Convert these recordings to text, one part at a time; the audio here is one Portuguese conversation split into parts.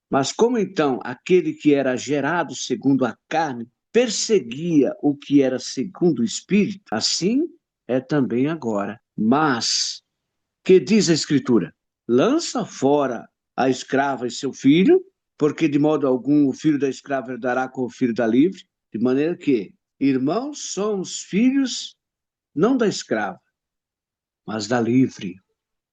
Mas como então aquele que era gerado segundo a carne perseguia o que era segundo o Espírito, assim é também agora. Mas, que diz a Escritura? Lança fora a escrava e seu filho, porque de modo algum o filho da escrava herdará com o filho da livre, de maneira que, irmãos, somos filhos não da escrava, mas da livre.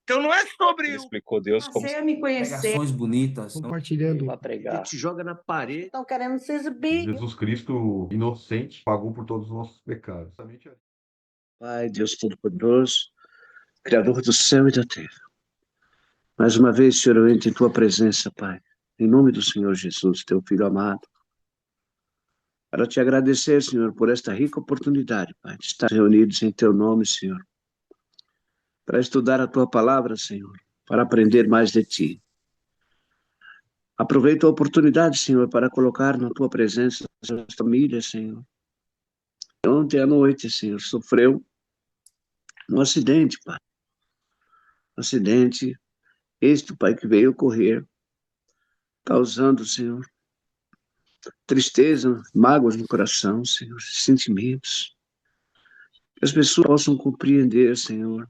Então não é sobre Ele explicou Deus como Passei a me conhecer. Pregações bonitas. Compartilhando. Para pregar. Te joga na parede. Estão querendo se exibir. Jesus Cristo, inocente, pagou por todos os nossos pecados. Pai, Deus Todo-Poderoso, Criador do céu e da terra. Mais uma vez, Senhor, eu entro em Tua presença, Pai. Em nome do Senhor Jesus, Teu Filho amado. Para te agradecer, Senhor, por esta rica oportunidade, Pai, de estar reunidos em Teu nome, Senhor. Para estudar a Tua palavra, Senhor. Para aprender mais de Ti. Aproveito a oportunidade, Senhor, para colocar na Tua presença as famílias, Senhor. Ontem à noite, Senhor, sofreu um acidente, Pai. Um acidente, este, Pai, que veio ocorrer, causando, Senhor, tristeza, mágoas no coração, Senhor, sentimentos. Que as pessoas possam compreender, Senhor,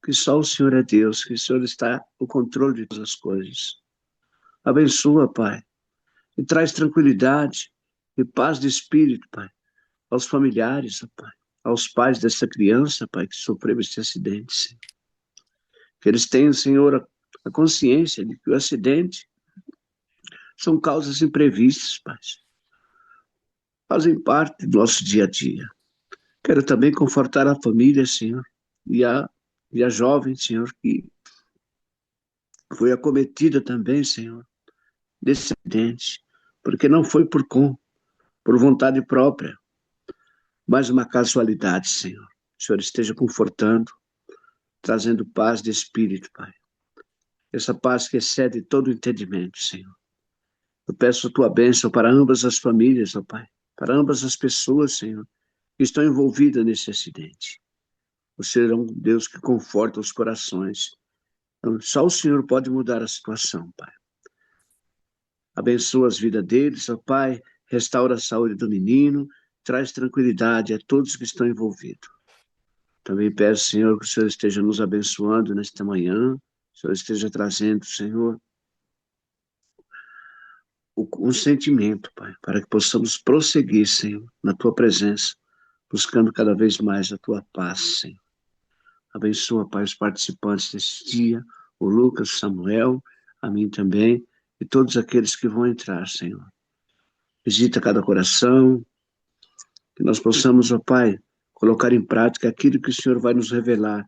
que só o Senhor é Deus, que o Senhor está no controle de todas as coisas. Abençoa, Pai, e traz tranquilidade e paz de espírito, Pai, aos familiares, Pai, aos pais dessa criança, Pai, que sofreu esse acidente, Senhor. Que eles tenham, Senhor, a consciência de que o acidente são causas imprevistas, Pai. Fazem parte do nosso dia a dia. Quero também confortar a família, Senhor, e a jovem, Senhor, que foi acometida também, Senhor, desse acidente, porque não foi por vontade própria, mas uma casualidade, Senhor. O Senhor esteja confortando, trazendo paz de espírito, Pai. Essa paz que excede todo o entendimento, Senhor. Eu peço a Tua bênção para ambas as famílias, ó Pai, para ambas as pessoas, Senhor, que estão envolvidas nesse acidente. O Senhor é um Deus que conforta os corações. Então, só o Senhor pode mudar a situação, Pai. Abençoa as vidas deles, ó Pai, restaura a saúde do menino, traz tranquilidade a todos que estão envolvidos. Também peço, Senhor, que o Senhor esteja nos abençoando nesta manhã, o Senhor esteja trazendo, Senhor, um sentimento, Pai, para que possamos prosseguir, Senhor, na Tua presença, buscando cada vez mais a Tua paz, Senhor. Abençoa, Pai, os participantes desse dia, o Lucas, o Samuel, a mim também, e todos aqueles que vão entrar, Senhor. Visita cada coração, que nós possamos, ó Pai, colocar em prática aquilo que o Senhor vai nos revelar,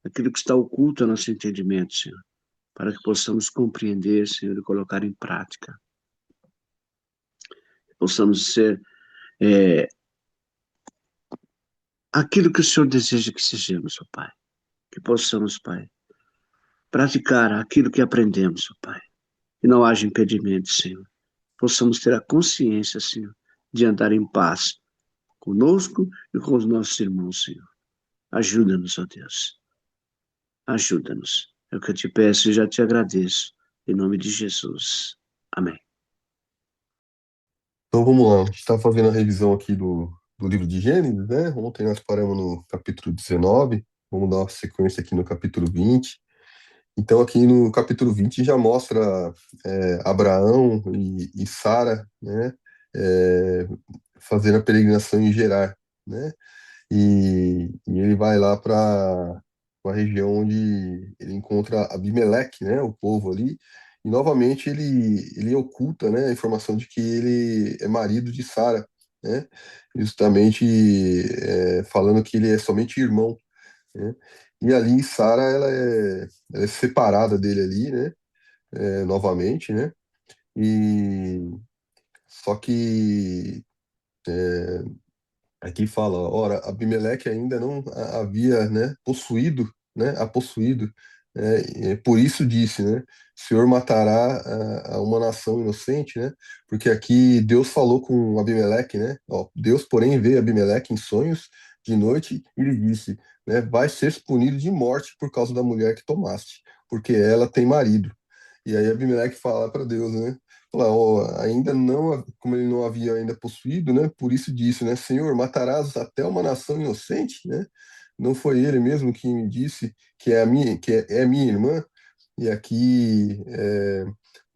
aquilo que está oculto ao nosso entendimento, Senhor, para que possamos compreender, Senhor, e colocar em prática. Possamos ser aquilo que o Senhor deseja que sejamos, ó Pai. Que possamos, Pai, praticar aquilo que aprendemos, ó Pai. Que não haja impedimento, Senhor. Possamos ter a consciência, Senhor, de andar em paz conosco e com os nossos irmãos, Senhor. Ajuda-nos, ó Deus. Ajuda-nos. É o que eu te peço e já te agradeço. Em nome de Jesus. Amém. Então vamos lá, a gente está fazendo a revisão aqui do livro de Gênesis, né? Ontem nós paramos no capítulo 19, vamos dar uma sequência aqui no capítulo 20. Então aqui no capítulo 20 já mostra Abraão e Sara, né? Fazendo a peregrinação em Gerar, né? E ele vai lá para a região onde ele encontra Abimeleque, né? O povo ali. E novamente ele oculta, né, a informação de que ele é marido de Sara, né? Justamente falando que ele é somente irmão, né? E ali Sara ela é separada dele ali, né? Novamente, né? E só que aqui fala, ora, Abimeleque ainda não havia, né, possuído, né, a possuído, né, e por isso disse, né, o Senhor matará a uma nação inocente, né, porque aqui Deus falou com Abimeleque, né, ó, Deus, porém, veio Abimeleque em sonhos de noite e lhe disse, né, vai ser punido de morte por causa da mulher que tomaste, porque ela tem marido. E aí Abimeleque fala para Deus, né? Fala, ó, ainda não, como ele não havia ainda possuído, né? Por isso disse, né? Senhor, matarás até uma nação inocente, né? Não foi ele mesmo que me disse que é a minha, é minha irmã? E aqui,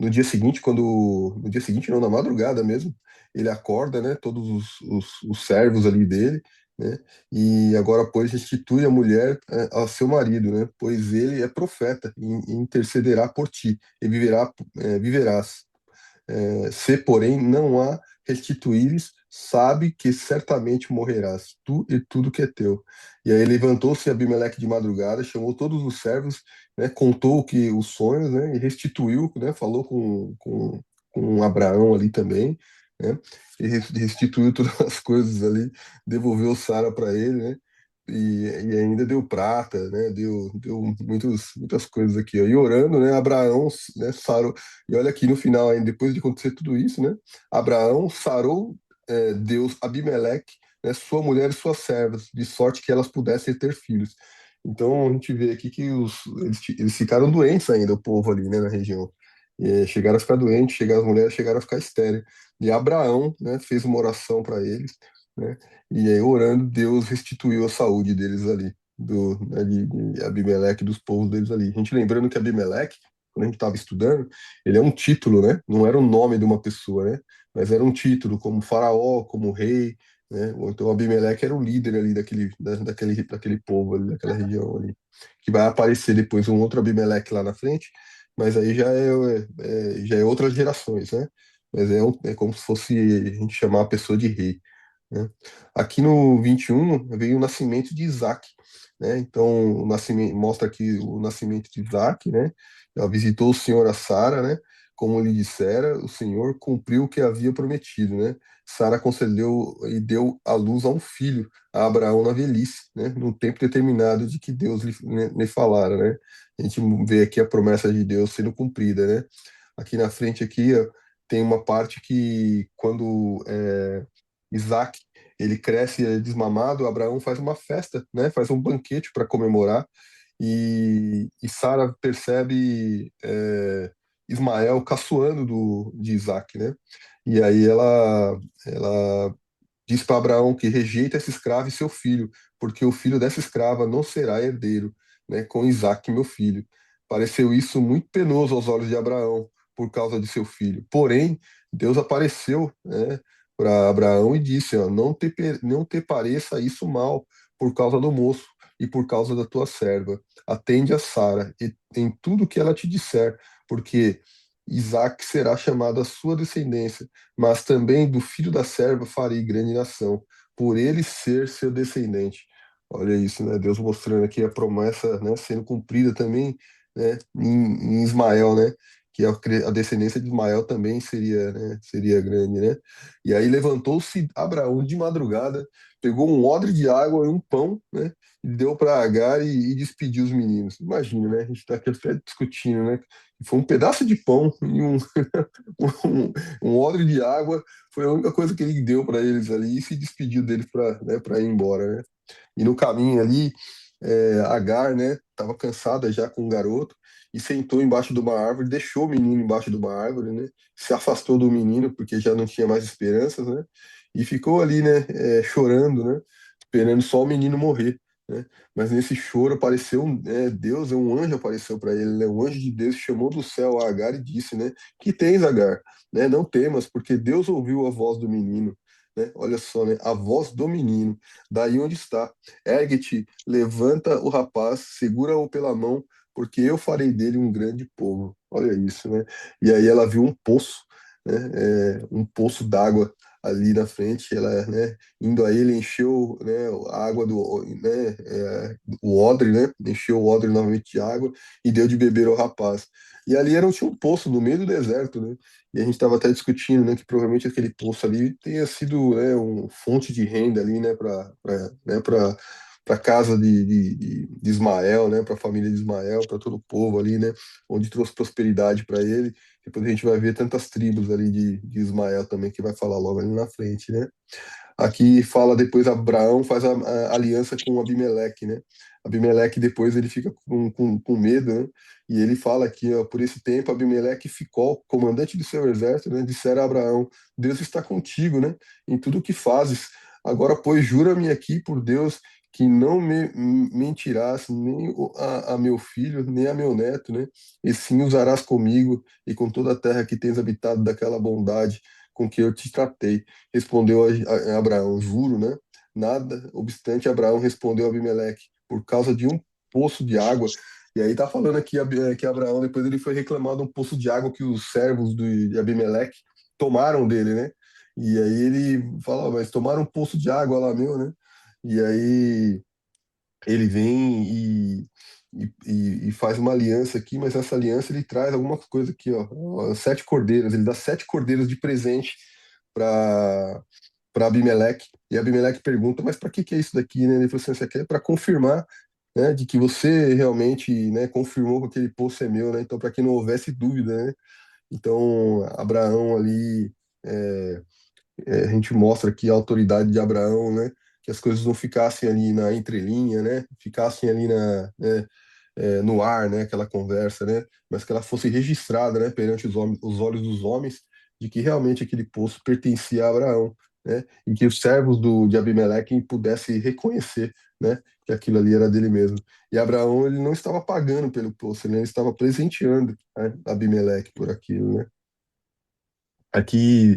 no dia seguinte, no dia seguinte, não, na madrugada mesmo, ele acorda, né? Todos os servos ali dele, né? E agora, pois, restitui a mulher ao seu marido, né? Pois ele é profeta e intercederá por ti e viverás. Se, porém, não há restituíres, sabe que certamente morrerás, tu e tudo que é teu. E aí levantou-se Abimeleque de madrugada, chamou todos os servos, né, contou que os sonhos, né, e restituiu, né, falou com Abraão ali também, né, e restituiu todas as coisas ali, devolveu Sara para ele, né, e ainda deu prata, né, deu muitas coisas aqui, ó. E orando, né, Abraão, né, sarou. E olha aqui no final, ainda depois de acontecer tudo isso, né? Abraão sarou Deus Abimeleque, né, sua mulher e suas servas, de sorte que elas pudessem ter filhos. Então a gente vê aqui que eles ficaram doentes ainda, o povo ali, né, na região. Chegaram a ficar doentes, as mulheres chegaram a ficar estéreis. E Abraão, né, fez uma oração para eles, né? E aí, orando, Deus restituiu a saúde deles ali, né, de Abimeleque, dos povos deles ali. A gente lembrando que Abimeleque, quando a gente estava estudando, ele é um título, né? Não era o nome de uma pessoa, né? Mas era um título, como faraó, como rei, né? Ou então Abimeleque era o líder ali daquele povo ali, daquela região ali. Que vai aparecer depois um outro Abimeleque lá na frente, mas aí já é outras gerações, né? Mas é como se fosse a gente chamar a pessoa de rei, né? Aqui no 21 veio o nascimento de Isaac, né? Então, mostra aqui o nascimento de Isaac, né? Ela visitou o Senhor a Sara, né? Como lhe dissera, o Senhor cumpriu o que havia prometido, né? Sara concedeu e deu à luz a um filho, a Abraão na velhice, né? No tempo determinado de que Deus lhe falara, né? A gente vê aqui a promessa de Deus sendo cumprida, né? Aqui na frente aqui, ó, tem uma parte que quando Isaac ele cresce e é desmamado, Abraão faz uma festa, né? Faz um banquete para comemorar e Sara percebe Ismael caçoando de Isaac, né? E aí ela diz para Abraão que rejeita essa escrava e seu filho, porque o filho dessa escrava não será herdeiro, né, com Isaque, meu filho. Pareceu isso muito penoso aos olhos de Abraão por causa de seu filho. Porém, Deus apareceu, né, para Abraão e disse, ó, não te pareça isso mal por causa do moço e por causa da tua serva. Atende a Sara em tudo que ela te disser, porque Isaque será chamado a sua descendência, mas também do filho da serva farei grande nação, por ele ser seu descendente. Olha isso, né? Deus mostrando aqui a promessa, né, sendo cumprida também, né, em Ismael, né? Que a descendência de Ismael também seria, né, seria grande, né? E aí levantou-se Abraão de madrugada, pegou um odre de água e um pão, né? E deu para Agar e despediu os meninos. Imagina, né? A gente está aqui até discutindo, né? Foi um pedaço de pão e um, um odre de água, foi a única coisa que ele deu para eles ali e se despediu deles para, né, para ir embora, né? E no caminho ali, Agar, né, estava cansada já com o garoto e sentou embaixo de uma árvore, deixou o menino embaixo de uma árvore, né? Se afastou do menino porque já não tinha mais esperanças, né? E ficou ali, né, chorando, né? Esperando só o menino morrer, né? Mas nesse choro apareceu Deus, um anjo apareceu para ele, né? O anjo de Deus chamou do céu a Agar e disse, né? Que tens, Agar? Né? Não temas, porque Deus ouviu a voz do menino. Né? Olha só, né? A voz do menino, daí onde está. Ergue-te, levanta o rapaz, segura-o pela mão, porque eu farei dele um grande povo. Olha isso, né? E aí ela viu um poço, né? Um poço d'água ali na frente, ela, né, indo a ele, encheu, né, a água né, o odre, né, encheu o odre novamente de água e deu de beber ao rapaz. E ali tinha um poço no meio do deserto, né? E a gente estava até discutindo, né, que provavelmente aquele poço ali tenha sido, né, uma fonte de renda ali, né, para casa de Ismael, né, para a família de Ismael, para todo o povo ali, né, onde trouxe prosperidade para ele. Depois a gente vai ver tantas tribos ali de Ismael também, que vai falar logo ali na frente, né? Aqui fala depois Abraão faz a aliança com Abimeleque, né? Abimeleque depois ele fica com medo, né? E ele fala aqui, ó, por esse tempo, Abimeleque ficou, comandante do seu exército, né? Dissera a Abraão: Deus está contigo, né? Em tudo o que fazes. Agora, pois, jura-me aqui por Deus que não me mentirás nem a meu filho, nem a meu neto, né? E sim usarás comigo e com toda a terra que tens habitado daquela bondade com que eu te tratei. Respondeu a Abraão: juro, né? Nada obstante, Abraão respondeu a Abimeleque: por causa de um poço de água. E aí tá falando aqui que Abraão depois ele foi reclamar de um poço de água que os servos de Abimeleque tomaram dele, né? E aí ele fala: "Ó, mas tomaram um poço de água lá meu, né?" E aí ele vem e faz uma aliança aqui, mas essa aliança ele traz alguma coisa aqui, ó, 7 cordeiros, ele dá 7 cordeiros de presente para Abimeleque. E Abimeleque pergunta, mas para que é isso daqui, né? Ele falou assim, isso aqui é para confirmar, né, de que você realmente, né, confirmou que aquele poço é meu, né? Então, para que não houvesse dúvida, né? Então, Abraão ali, é, a gente mostra aqui a autoridade de Abraão, né? Que as coisas não ficassem ali na entrelinha, né? Ficassem ali no ar, né? Aquela conversa, né? Mas que ela fosse registrada, né? Perante os olhos dos homens, de que realmente aquele poço pertencia a Abraão, né? E que os servos de Abimeleque pudessem reconhecer, né? Que aquilo ali era dele mesmo. E Abraão, ele não estava pagando pelo poço, né? Ele estava presenteando, né, Abimeleque por aquilo, né? Aqui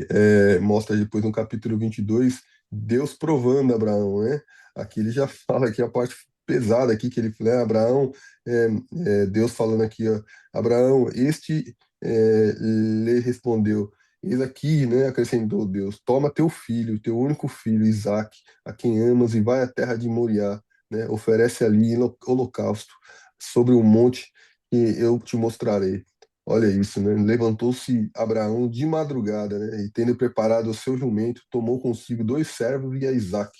mostra depois no capítulo 22 Deus provando Abraão, né? Aqui ele já fala aqui a parte pesada aqui que ele fala, né, Abraão, é, Deus falando aqui, ó, Abraão, lhe respondeu, eis aqui, né, acrescentou Deus, toma teu filho, teu único filho, Isaque, a quem amas, e vai à terra de Moriá, né? Oferece ali holocausto sobre o monte que eu te mostrarei. Olha isso, né? Levantou-se Abraão de madrugada, né? E tendo preparado o seu jumento, tomou consigo 2 servos e a Isaque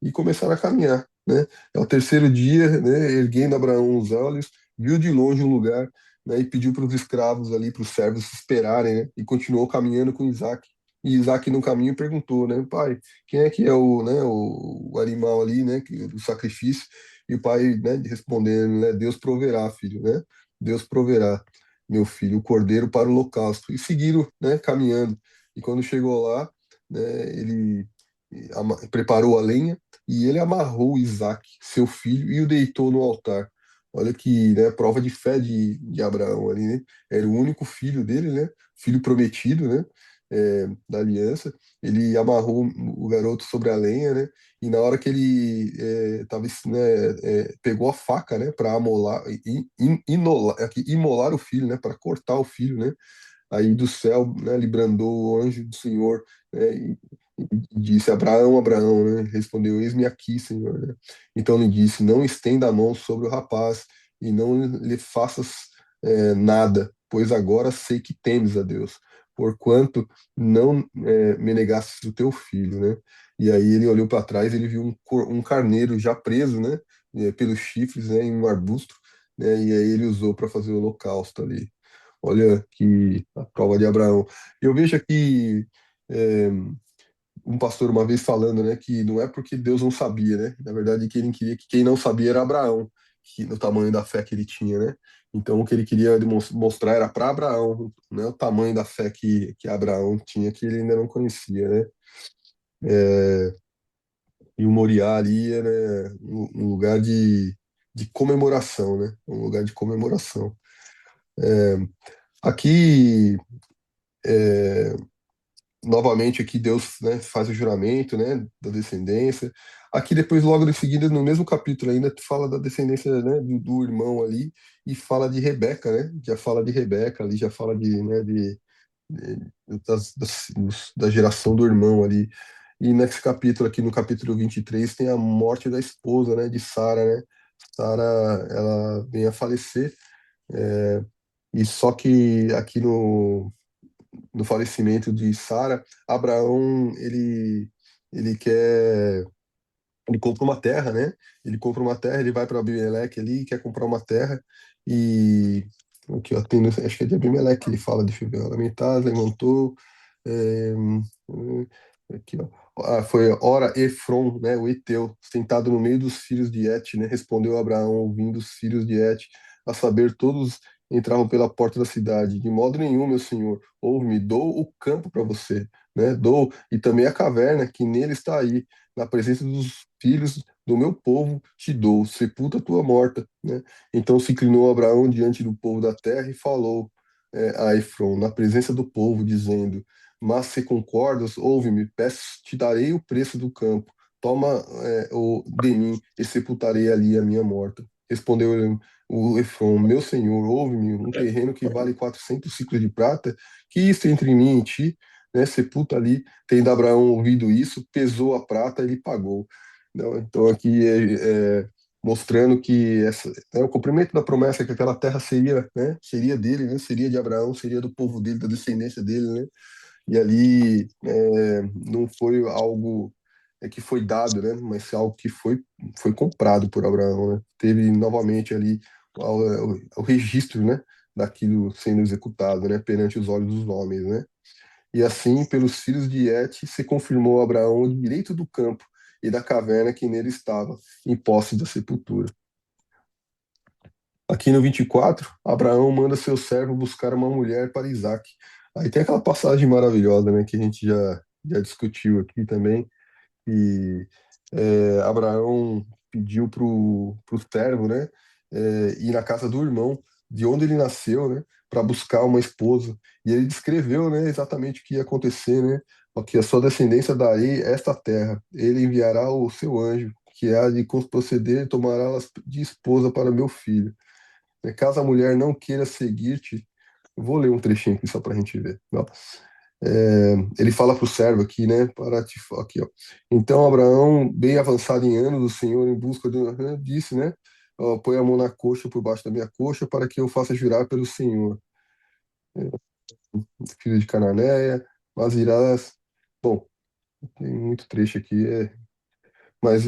e começaram a caminhar, né? Ao terceiro dia, né? Erguendo Abraão os olhos, viu de longe um lugar, né? E pediu para os escravos ali, para os servos esperarem, né? E continuou caminhando com Isaque. E Isaque no caminho perguntou, né? Pai, quem é que é o animal ali, né? O sacrifício? E o pai, né? Respondendo, né? Deus proverá, filho, né? Deus proverá meu filho, o cordeiro para o holocausto. E seguiram, né, caminhando. E quando chegou lá, né, ele preparou a lenha e ele amarrou Isaac, seu filho, e o deitou no altar. Olha que, né, prova de fé de Abraão ali, né? Era o único filho dele, né? Filho prometido, né? Da aliança. Ele amarrou o garoto sobre a lenha, né? E na hora que ele pegou a faca, né, para imolar o filho, né, para cortar o filho, né, aí do céu, né, lhe brandou o anjo do Senhor, né, e disse: Abraão, Abraão, né, respondeu: Eis-me aqui, Senhor, né? Então lhe disse: Não estenda a mão sobre o rapaz e não lhe faças nada, pois agora sei que temes a Deus, porquanto não me negastes o teu filho, né? E aí ele olhou para trás, ele viu um carneiro já preso, né, pelos chifres, né, em um arbusto, né, e aí ele usou para fazer o holocausto ali. Olha que a prova de Abraão. Eu vejo aqui é, um pastor uma vez falando, né, que não é porque Deus não sabia, né? Na verdade, que ele queria que quem não sabia era Abraão, que no tamanho da fé que ele tinha, né? Então, o que ele queria mostrar era para Abraão, né, o tamanho da fé que Abraão tinha, que ele ainda não conhecia, né? É, e o Moriá ali era um lugar de comemoração, né? Um lugar de comemoração. É, aqui, é, novamente, aqui Deus, né, faz o juramento, né, da descendência. Aqui depois, logo em seguida, no mesmo capítulo ainda, fala da descendência, né, do irmão ali e fala de Rebeca, né? Já fala de Rebeca ali, já fala da geração do irmão ali. E nesse capítulo aqui, no capítulo 23 tem a morte da esposa, né, de Sara, né? Sara, ela vem a falecer, é, e só que aqui no falecimento de Sara, Abraão, ele quer, ele compra uma terra, né? Ele compra uma terra, ele vai para Abimeleque ali, quer comprar uma terra, e aqui, ó, acho que é de Abimeleque, ele fala, deixa eu ver, lamentar, levantou, é, aqui, ó. foi ora Efron, né, o Eteu, sentado no meio dos filhos de Et, né, respondeu Abraão, ouvindo os filhos de Et, a saber, todos entravam pela porta da cidade. De modo nenhum, meu senhor, ouve-me, dou o campo para você, né, dou, e também a caverna que nele está aí, na presença dos filhos do meu povo, te dou, sepulta a tua morta, né. Então se inclinou Abraão diante do povo da terra e falou a Efron, na presença do povo, dizendo: mas se concordas, ouve-me, peço, te darei o preço do campo. Toma o de mim e sepultarei ali a minha morta. Respondeu o Efron, meu senhor, ouve-me, um terreno que vale 400 ciclos de prata, que isso entre mim e ti, né, sepulta ali. Tendo Abraão ouvido isso, pesou a prata e lhe pagou. Não, então aqui mostrando que o cumprimento da promessa que aquela terra seria, né, seria dele, né, seria de Abraão, seria do povo dele, da descendência dele, né, e ali não foi algo que foi dado, né? Mas algo que foi comprado por Abraão, né? Teve novamente ali o registro, né? Daquilo sendo executado, né? Perante os olhos dos homens, né? E assim, pelos filhos de Et, se confirmou a Abraão o direito do campo e da caverna que nele estava, em posse da sepultura. Aqui no 24, Abraão manda seu servo buscar uma mulher para Isaac. Aí tem aquela passagem maravilhosa, né, que a gente já discutiu aqui também, e Abraão pediu pro servo, né, ir na casa do irmão, de onde ele nasceu, né, para buscar uma esposa. E ele descreveu, né, exatamente o que ia acontecer, né, que a sua descendência darei esta terra. Ele enviará o seu anjo, que há de proceder e tomará de esposa para meu filho. Caso a mulher não queira seguir-te, vou ler um trechinho aqui só para a gente ver. Ó. Ele fala para o servo aqui, né? Aqui, ó. Então Abraão, bem avançado em anos, o Senhor em busca disse, né? Ó, põe a mão na coxa por baixo da minha coxa para que eu faça jurar pelo Senhor. Filho de Cananéia, mas irás. Bom, tem muito trecho aqui, mas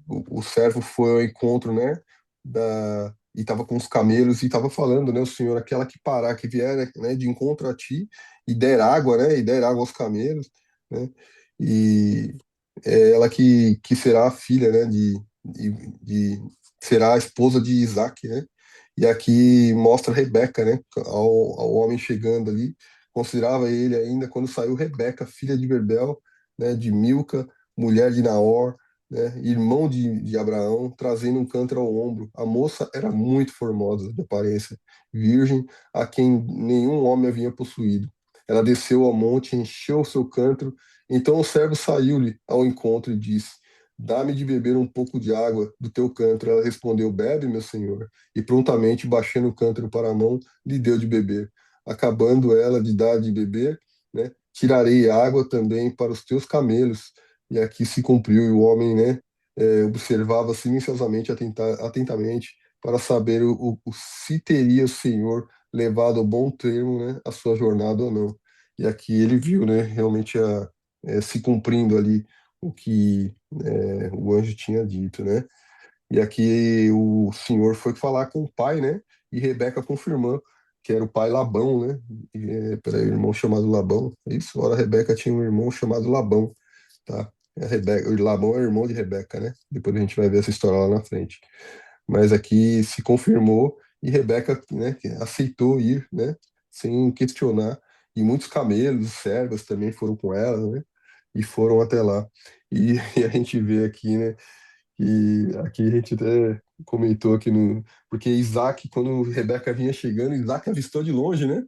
o servo foi ao encontro, né, e estava com os camelos e estava falando, né, o Senhor, aquela que parar, que vier, né, de encontro a ti e der água, né, e der água aos camelos, né, e é ela que será a filha, né, será a esposa de Isaac, né, e aqui mostra Rebeca, né, ao homem chegando ali, considerava ele ainda quando saiu Rebeca, filha de Berbel, né, de Milca, mulher de Naor, né, irmão de Abraão, trazendo um cântaro ao ombro. A moça era muito formosa de aparência, virgem, a quem nenhum homem havia possuído. Ela desceu ao monte, encheu o seu cântaro. Então o servo saiu-lhe ao encontro e disse: Dá-me de beber um pouco de água do teu cântaro. Ela respondeu: Bebe, meu senhor. E prontamente, baixando o cântaro para a mão, lhe deu de beber. Acabando ela de dar de beber, né, tirarei água também para os teus camelos. E aqui se cumpriu, e o homem, né, observava silenciosamente, atentamente, para saber se teria o Senhor levado ao bom termo, né, a sua jornada ou não. E aqui ele viu, né, realmente se cumprindo ali o que o anjo tinha dito, né? E aqui o Senhor foi falar com o pai, né? E Rebeca confirmou que era o pai Labão, né? Peraí, irmão chamado Labão. É isso, ora, Rebeca tinha um irmão chamado Labão, tá? O Labão é irmão de Rebeca, né? Depois a gente vai ver essa história lá na frente. Mas aqui se confirmou e Rebeca, né, que aceitou ir, né? Sem questionar. E muitos camelos, servas também foram com ela, né? E foram até lá. E, e a gente vê aqui, né? E aqui a gente até comentou aqui no. Porque Isaac, quando Rebeca vinha chegando, Isaac avistou de longe, né?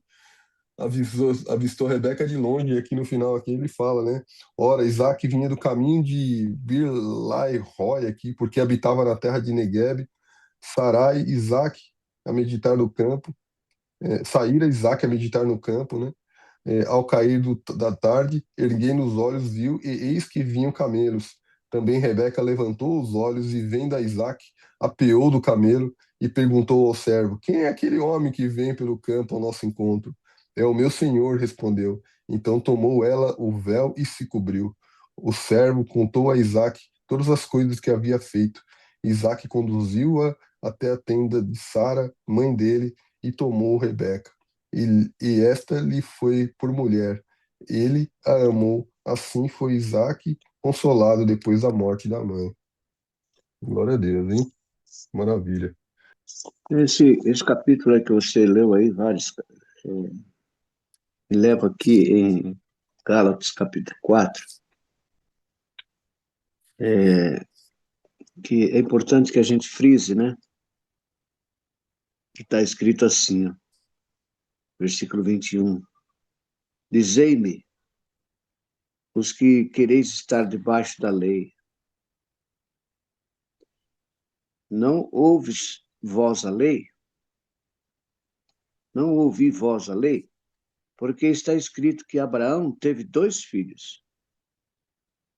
Avistou Rebeca de longe, e aqui no final aqui ele fala, né? Ora, Isaac vinha do caminho de Bir-Lahai-Roi aqui, porque habitava na terra de Negueb. Sarai, Isaac a meditar no campo. Saíra Isaac a meditar no campo, né? Ao cair da tarde, erguendo os olhos, viu, e eis que vinham camelos. Também Rebeca levantou os olhos e, vendo a Isaque, apeou do camelo e perguntou ao servo: Quem é aquele homem que vem pelo campo ao nosso encontro? É o meu senhor, respondeu. Então tomou ela o véu e se cobriu. O servo contou a Isaque todas as coisas que havia feito. Isaque conduziu-a até a tenda de Sara, mãe dele, e tomou Rebeca e esta lhe foi por mulher. Ele a amou assim foi Isaac consolado depois da morte da mãe. Glória a Deus, hein? Maravilha. Esse capítulo aí que você leu aí, vários, me leva aqui em Gálatas capítulo 4, que é importante que a gente frise, né? Que está escrito assim, ó, versículo 21. Dizei-me, os que quereis estar debaixo da lei, não ouves vós a lei? Não ouvi vós a lei? Porque está escrito que Abraão teve dois filhos,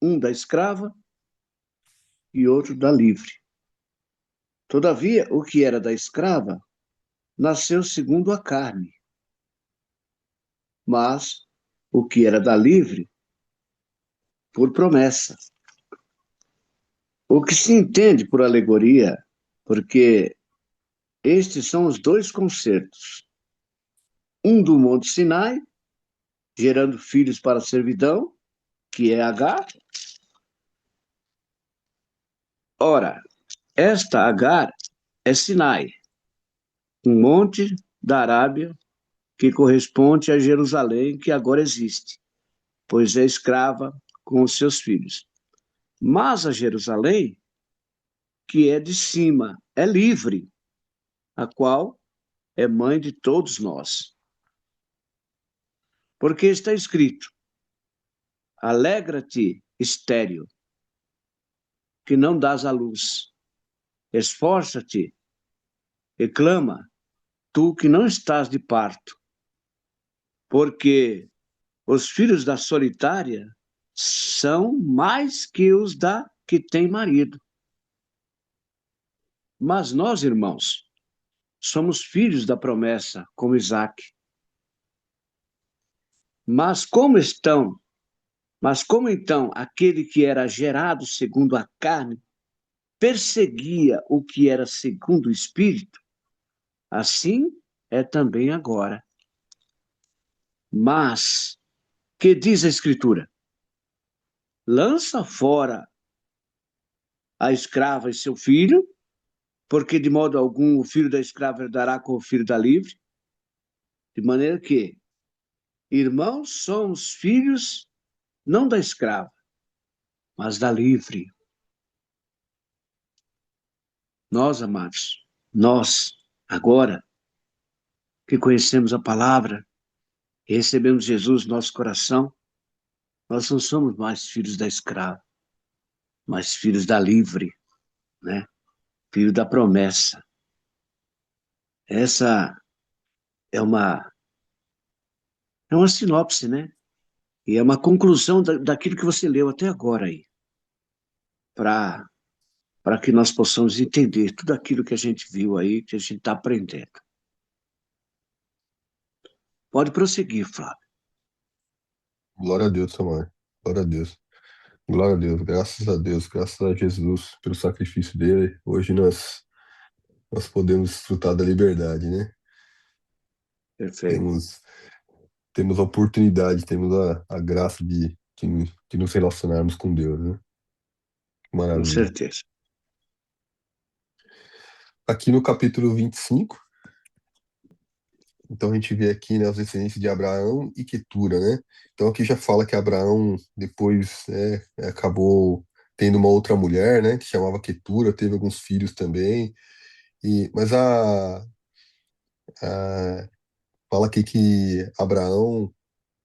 um da escrava e outro da livre. Todavia, o que era da escrava nasceu segundo a carne, mas o que era da livre, por promessa. O que se entende por alegoria, porque estes são os dois concertos, um do Monte Sinai, gerando filhos para a servidão, que é Agar. Ora, esta Agar é Sinai, um monte da Arábia que corresponde a Jerusalém, que agora existe, pois é escrava com os seus filhos. Mas a Jerusalém, que é de cima, é livre, a qual é mãe de todos nós. Porque está escrito: alegra-te, estéril, que não dás à luz. Esforça-te e clama, tu que não estás de parto. Porque os filhos da solitária são mais que os da que tem marido. Mas nós, irmãos, somos filhos da promessa, como Isaac. Mas como estão? Mas como então aquele que era gerado segundo a carne perseguia o que era segundo o espírito, assim é também agora. Mas, que diz a Escritura? Lança fora a escrava e seu filho, porque de modo algum o filho da escrava herdará com o filho da livre, de maneira que, irmãos, somos filhos não da escrava, mas da livre. Nós, amados, nós, agora que conhecemos a palavra, e recebemos Jesus no nosso coração, nós não somos mais filhos da escrava, mas filhos da livre, né? Filho da promessa. Essa é uma sinopse, né? E é uma conclusão daquilo que você leu até agora aí, para que nós possamos entender tudo aquilo que a gente viu aí, que a gente está aprendendo. Pode prosseguir, Flávio. Glória a Deus, Samar. Glória a Deus. Glória a Deus, graças a Jesus pelo sacrifício dele. Hoje nós podemos desfrutar da liberdade, né? Perfeito, Temos, temos a oportunidade, temos a graça de nos relacionarmos com Deus, né? com Maravilha. certeza. Aqui no capítulo 25, então a gente vê aqui, né, os descendentes de Abraão e Quetura, né? Então aqui já fala que Abraão depois, né, acabou tendo uma outra mulher, né, que chamava Quetura, teve alguns filhos também. Mas fala aqui que Abraão,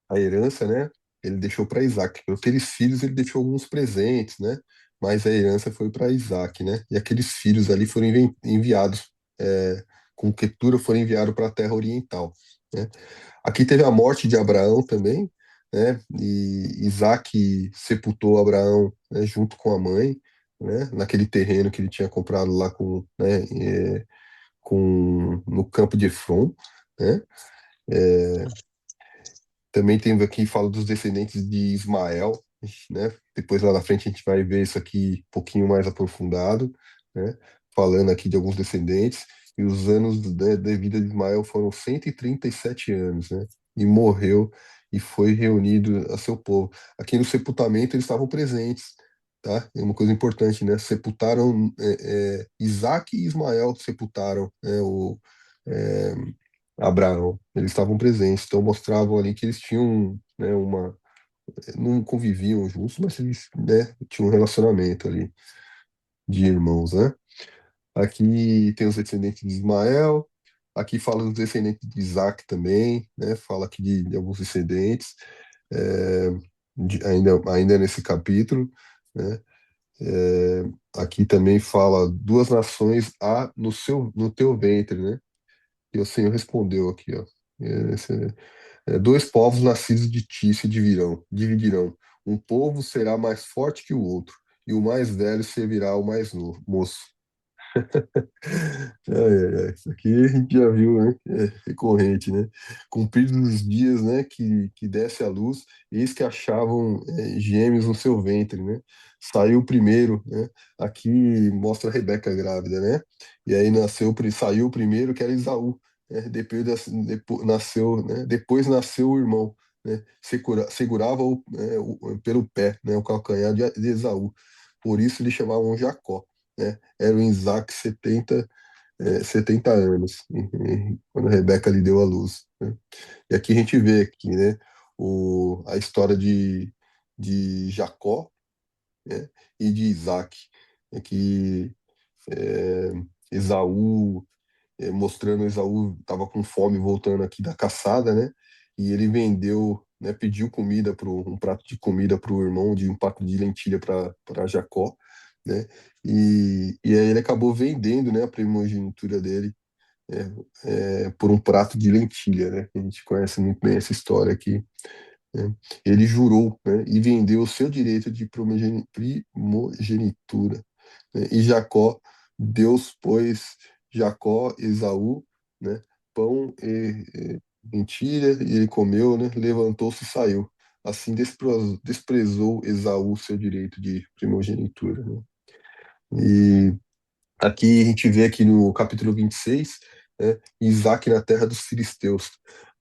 a herança, né, ele deixou para Isaac. Para aqueles filhos ele deixou alguns presentes, né? Mas a herança foi para Isaac, né? E aqueles filhos ali foram enviados, com Quetura foram enviados para a terra oriental, né? Aqui teve a morte de Abraão também, né? E Isaac sepultou Abraão, né, junto com a mãe, né? Naquele terreno que ele tinha comprado lá no campo de Efron, né? Também temos aqui, fala dos descendentes de Ismael, né? Depois lá na frente a gente vai ver isso aqui um pouquinho mais aprofundado, né? Falando aqui de alguns descendentes. E os anos, né, da vida de Ismael foram 137 anos, né? E morreu e foi reunido a seu povo. Aqui no sepultamento eles estavam presentes, tá? É uma coisa importante, né? Sepultaram Isaac e Ismael sepultaram, né, é, Abraão. Eles estavam presentes, então mostravam ali que eles tinham, né, não conviviam juntos, mas eles, né, tinham um relacionamento ali de irmãos, né? Aqui tem os descendentes de Ismael, aqui fala dos descendentes de Isaac também, né? Fala aqui de alguns descendentes, é, ainda nesse capítulo, né? É, aqui também fala duas nações há no teu ventre, né? E o Senhor respondeu aqui, ó. Dois povos nascidos de ti se dividirão. Um povo será mais forte que o outro, e o mais velho servirá ao mais novo, moço. Isso aqui a gente já viu, né? É recorrente, né? Cumpridos os dias, né? Que desce a luz, eis que achavam gêmeos no seu ventre, né? Saiu o primeiro, né? Aqui mostra a Rebeca grávida, né? E aí saiu o primeiro, que era Esaú, né? Nasceu, né? Depois nasceu o irmão, né? Segurava pelo pé, né? O calcanhar de Esaú. Por isso lhe chamavam Jacó, né? Era o Isaac 70 anos, quando a Rebeca lhe deu a luz, né? E aqui a gente vê aqui, né, a história de Jacó, né, e de Isaac, é que é, Esaú, mostrando Esaú estava com fome voltando aqui da caçada, né, e ele vendeu, né, pediu um prato de comida para o irmão, um prato de lentilha para Jacó, né, e aí ele acabou vendendo, né, a primogenitura dele por um prato de lentilha, né? A gente conhece muito bem essa história aqui, né? Ele jurou, né, e vendeu o seu direito de primogenitura, né? E Deus pôs Esaú, né, pão e lentilha, e ele comeu, né, levantou-se e saiu. Assim desprezou Esaú seu direito de primogenitura, né? E aqui a gente vê aqui no capítulo 26, né, Isaac na terra dos filisteus.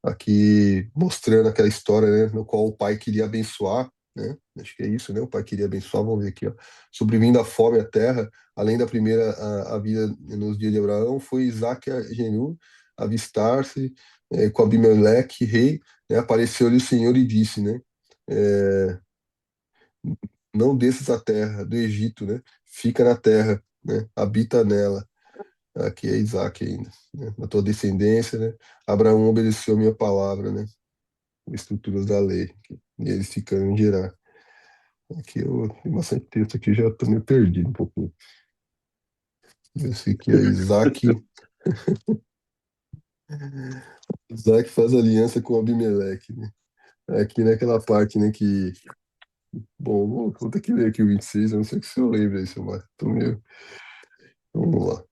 Aqui mostrando aquela história, né, no qual o pai queria abençoar, né? Acho que é isso, né? O pai queria abençoar, vamos ver aqui, ó. Sobrevindo a fome à terra, além da primeira a vida nos dias de Abraão, foi Isaac a Genu avistar-se com Abimeleque, rei, né? Apareceu-lhe o Senhor e disse, né? é, não desças a terra do Egito, né? Fica na terra, né? Habita nela. Aqui é Isaac ainda, né? Na tua descendência, né? Abraão obedeceu a minha palavra, né? Estruturas da lei. E eles ficaram em Gerar. Aqui eu tenho bastante texto aqui, já estou meio perdido um pouquinho. Esse aqui é Isaac. Isaac faz aliança com Abimeleque, né? Aqui naquela parte, né, que... Bom, vou ter que ler aqui o 26, eu não sei se eu lembro aí, seu Marco. Tô meio... Vamos lá.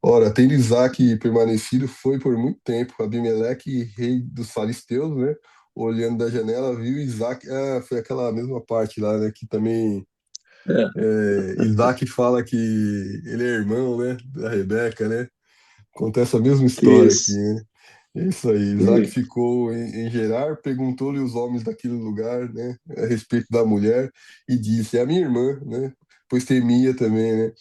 Ora, tendo Isaac permanecido, foi por muito tempo. Abimeleque, rei dos filisteus, né? Olhando da janela, viu Isaac. Ah, foi aquela mesma parte lá, né? Que também É, Isaac fala que ele é irmão, né? Da Rebeca, né? Conta essa mesma história aqui, isso. né? É isso aí. Isaac ficou em Gerar, perguntou-lhe os homens daquele lugar, né? A respeito da mulher, e disse: É a minha irmã, né? Pois temia também, né?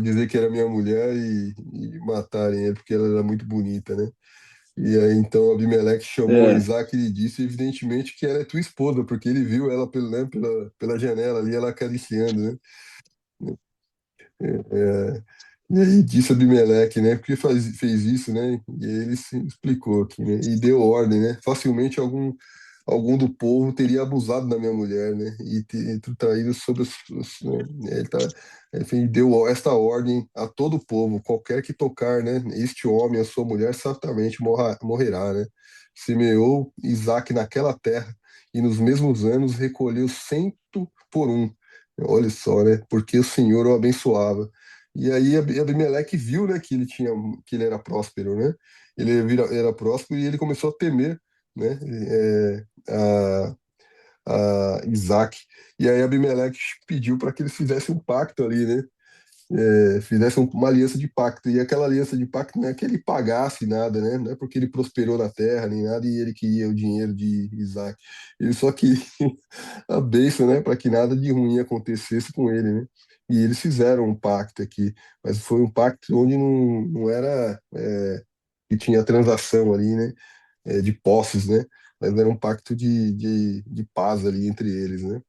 Dizer que era minha mulher e matarem ele porque ela era muito bonita, né? E aí então Abimeleque chamou É, Isaac e lhe disse, evidentemente, que ela é tua esposa, porque ele viu ela pela janela ali, ela acariciando, né? É, e aí disse Abimeleque, né? Porque fez isso, né? E aí ele se explicou aqui, né? E deu ordem, né? Facilmente algum do povo teria abusado da minha mulher, né? E traído sobre né? Enfim, deu esta ordem a todo o povo, qualquer que tocar, né? Este homem, a sua mulher, certamente morrerá, né? Semeou Isaque naquela terra e nos mesmos anos recolheu 100 por 1. Olha só, né? Porque o Senhor o abençoava. E aí Abimeleque viu, né, que ele era próspero, né? Era próspero e ele começou a temer, né? A Isaac. E aí Abimeleque pediu para que eles fizessem um pacto ali, né? fizesse uma aliança de pacto. E aquela aliança de pacto não é que ele pagasse nada, né? Não é porque ele prosperou na terra nem nada e ele queria o dinheiro de Isaac. Ele só queria a bênção, né? Para que nada de ruim acontecesse com ele, né? E eles fizeram um pacto aqui, mas foi um pacto onde não era que tinha transação ali, né? De posses, né? Mas era um pacto de paz ali entre eles, né?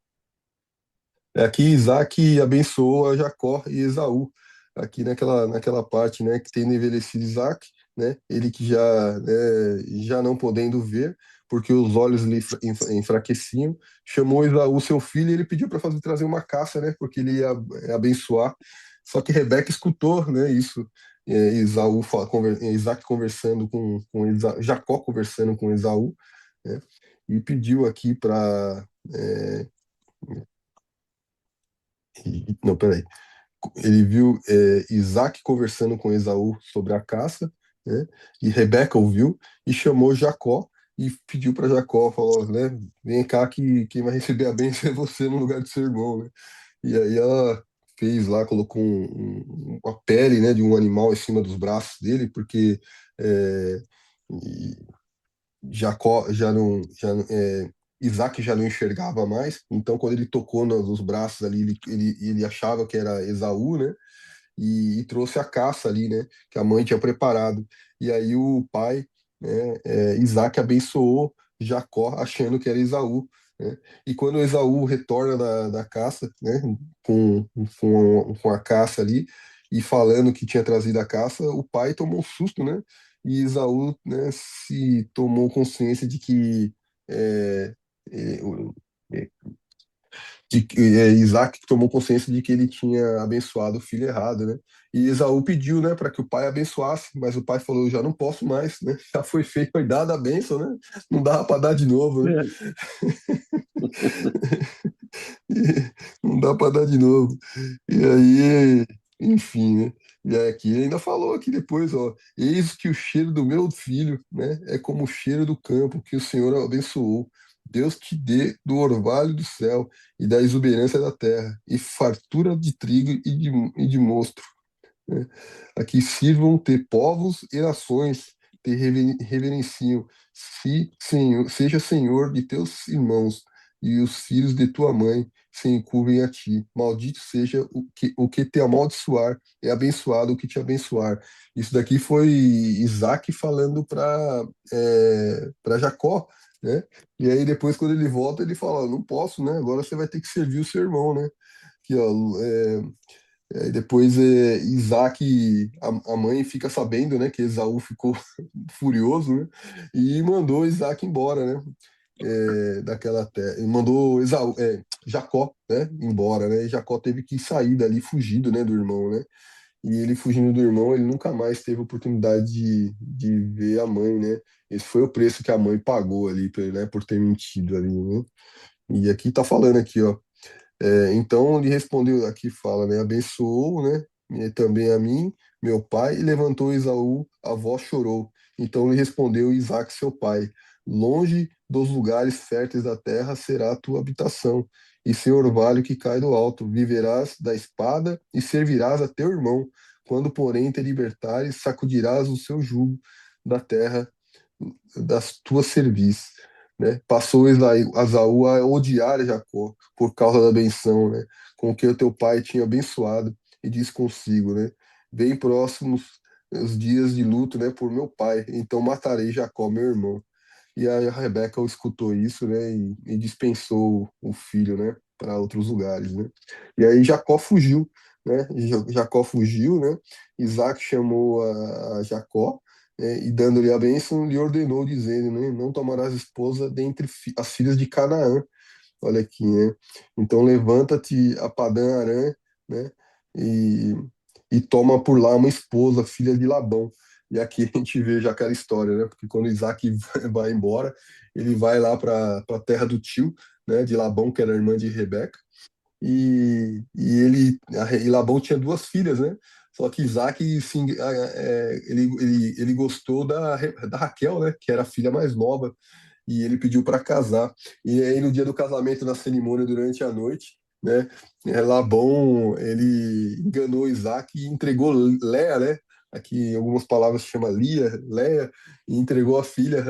Aqui Isaac abençoou a Jacó e Esaú, aqui naquela parte, né, que tem envelhecido Isaac, né, ele que já não podendo ver, porque os olhos lhe enfraqueciam, chamou Esaú, seu filho, e ele pediu para trazer uma caça, né, porque ele ia abençoar. Só que Rebeca escutou, né, isso, Isaac conversando Jacó conversando com Esaú, né, e pediu aqui para. Não, peraí. Ele viu Isaac conversando com Esaú sobre a caça, né? E Rebeca ouviu e chamou Jacó e pediu para Jacó, falou, né? Vem cá que quem vai receber a bênção é você no lugar do seu irmão, né? E aí ela fez lá, colocou uma pele, né, de um animal em cima dos braços dele, porque é, Jacó Isaac já não enxergava mais, então quando ele tocou nos braços ali, ele achava que era Esaú, né? E trouxe a caça ali, né? Que a mãe tinha preparado. E aí o pai, né? Isaac abençoou Jacó, achando que era Esaú, né? E quando Esaú retorna da caça, né? Com a caça ali e falando que tinha trazido a caça, o pai tomou um susto, né? E Esaú, né? Se tomou consciência de que é, é, o- é, Isaac tomou consciência de que ele tinha abençoado o filho errado, né? E Esaú pediu, né, para que o pai abençoasse, mas o pai falou: "Eu já não posso mais, né? Já foi feito, foi dada a bênção, né? Não dava para dar de novo, né? É. Não dá para dar de novo." E aí, enfim, né? E aí aqui ele ainda falou aqui depois, ó, eis que o cheiro do meu filho, né, é como o cheiro do campo que o Senhor abençoou. Deus te dê do orvalho do céu e da exuberância da terra, e fartura de trigo e de mosto, né? Aqui sirvam ter povos e nações, te reverenciam, seja senhor de teus irmãos e os filhos de tua mãe se encurvem a ti. Maldito seja o que te amaldiçoar, é abençoado o que te abençoar. Isso daqui foi Isaac falando para Jacó, né? E aí depois, quando ele volta, ele fala: "Não posso, né? Agora você vai ter que servir o seu irmão, né?" Aqui, ó, e depois Isaac, a mãe fica sabendo, né, que Esaú ficou furioso, né, e mandou Isaac embora, né, daquela terra. E mandou Jacó, né, embora, né, e Jacó teve que sair dali fugido, né, do irmão, né, e ele fugindo do irmão, ele nunca mais teve oportunidade de ver a mãe, né. Esse foi o preço que a mãe pagou ali, né, por ter mentido ali, né. E aqui tá falando aqui, ó. Então ele respondeu, aqui fala, né? Abençoou, né? E também a mim, meu pai, e levantou Esaú, a voz chorou. Então lhe respondeu Isaque, seu pai: longe dos lugares férteis da terra será a tua habitação, e seu orvalho que cai do alto. Viverás da espada e servirás a teu irmão. Quando, porém, te libertares, sacudirás o seu jugo da terra das tuas cerviz, né? Passou Esaú a odiar Jacó por causa da benção, né? Com que o teu pai tinha abençoado e disse consigo, né? Bem próximos os dias de luto, né? Por meu pai, então matarei Jacó, meu irmão. E a Rebeca escutou isso, né? E dispensou o filho, né? Para outros lugares, né? E aí Jacó fugiu, né? Jacó fugiu, né? Isaac chamou a Jacó, né? E dando-lhe a bênção, lhe ordenou, dizendo, né? Não tomarás esposa dentre as filhas de Canaã. Olha aqui, né? Então levanta-te a Padã-Arã, né? E, e toma por lá uma esposa, filha de Labão. E aqui a gente vê já aquela história, né? Porque quando Isaac vai embora, ele vai lá para a terra do tio, né? De Labão, que era irmã de Rebeca. E Labão tinha duas filhas, né? Só que Isaac, sim, ele gostou da Raquel, né? Que era a filha mais nova, e ele pediu para casar. E aí, no dia do casamento, na cerimônia, durante a noite, né? Labão, ele enganou Isaac e entregou Léa, né? Aqui em algumas palavras se chama Lia, Léa, e entregou a filha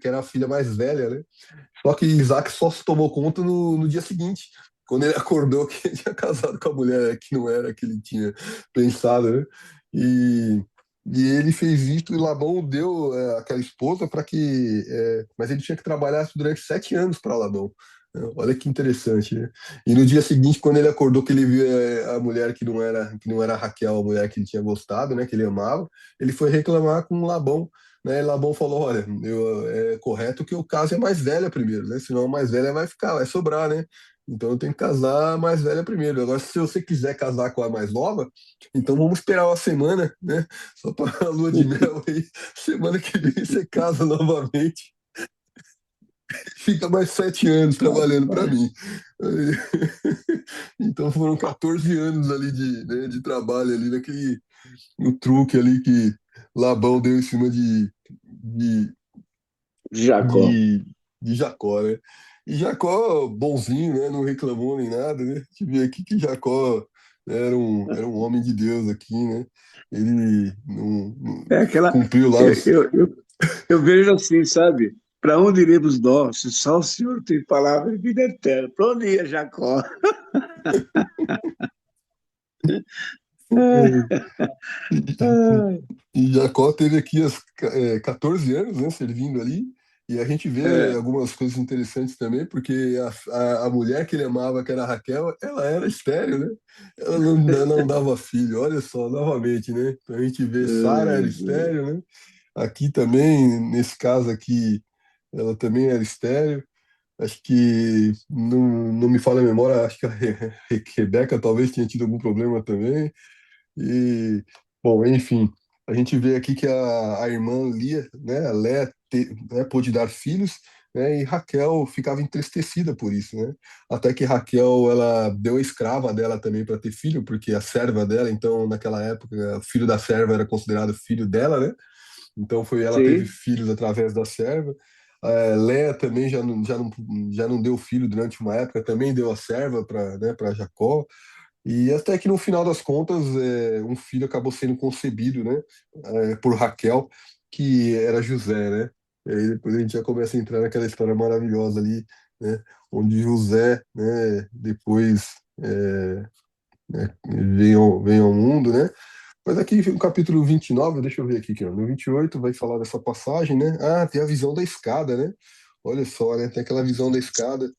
que era a filha mais velha, né? Só que Isaac só se tomou conta no dia seguinte, quando ele acordou que ele tinha casado com a mulher que não era a que ele tinha pensado, né? E, e ele fez isso e Labão deu aquela esposa para que. Mas ele tinha que trabalhar durante 7 anos para Labão. Olha que interessante, né? E no dia seguinte, quando ele acordou que ele viu a mulher que não era a Raquel, a mulher que ele tinha gostado, né? Que ele amava, ele foi reclamar com Labão, né? E Labão falou: Olha, é correto que eu case a mais velha primeiro, né? Senão a mais velha vai ficar, vai sobrar, né? Então eu tenho que casar a mais velha primeiro. Agora, se você quiser casar com a mais nova, então vamos esperar uma semana, né? Só para a lua de mel aí. Semana que vem você casa novamente, fica mais 7 anos trabalhando para Rapaz, mim. Então foram 14 anos ali de trabalho ali no truque ali que Labão deu em cima de, Jacó. de, de Jacó, né? E Jacó, bonzinho, né? Não reclamou nem nada, né? A gente vê aqui que Jacó era um homem de Deus aqui, né? Ele não É aquela. cumpriu lá Eu, os. eu, eu, eu vejo assim, sabe? Para onde iremos nós, se só o Senhor tem palavra de vida eterna? Para onde ia Jacó? E Jacó teve aqui 14 anos, né, servindo ali, e a gente vê É, algumas coisas interessantes também, porque a mulher que ele amava, que era a Raquel, ela era estéril, né? Ela não dava filho, olha só, novamente, né? Então a gente vê Sara era é, estéril, né? Aqui também, nesse caso aqui, ela também era estéril. Acho que, não me falha a memória, acho que a Rebeca talvez tenha tido algum problema também. E, bom, enfim, a gente vê aqui que a irmã Lia, né, a Léa, né, pôde dar filhos, né, e Raquel ficava entristecida por isso, né? Até que Raquel, ela deu a escrava dela também para ter filho, porque a serva dela, então, naquela época, o filho da serva era considerado filho dela, né? Então ela teve sim, filhos através da serva. Léa também já não deu filho durante uma época, também deu a serva para Jacó. E até que no final das contas, um filho acabou sendo concebido, né, por Raquel, que era José, né? E aí depois a gente já começa a entrar naquela história maravilhosa ali, né, onde José, né, depois vem ao mundo, né? Mas aqui no capítulo 29, deixa eu ver aqui, ó, no 28 vai falar dessa passagem, né? Ah, tem a visão da escada, né? Olha só, né? Tem aquela visão da escada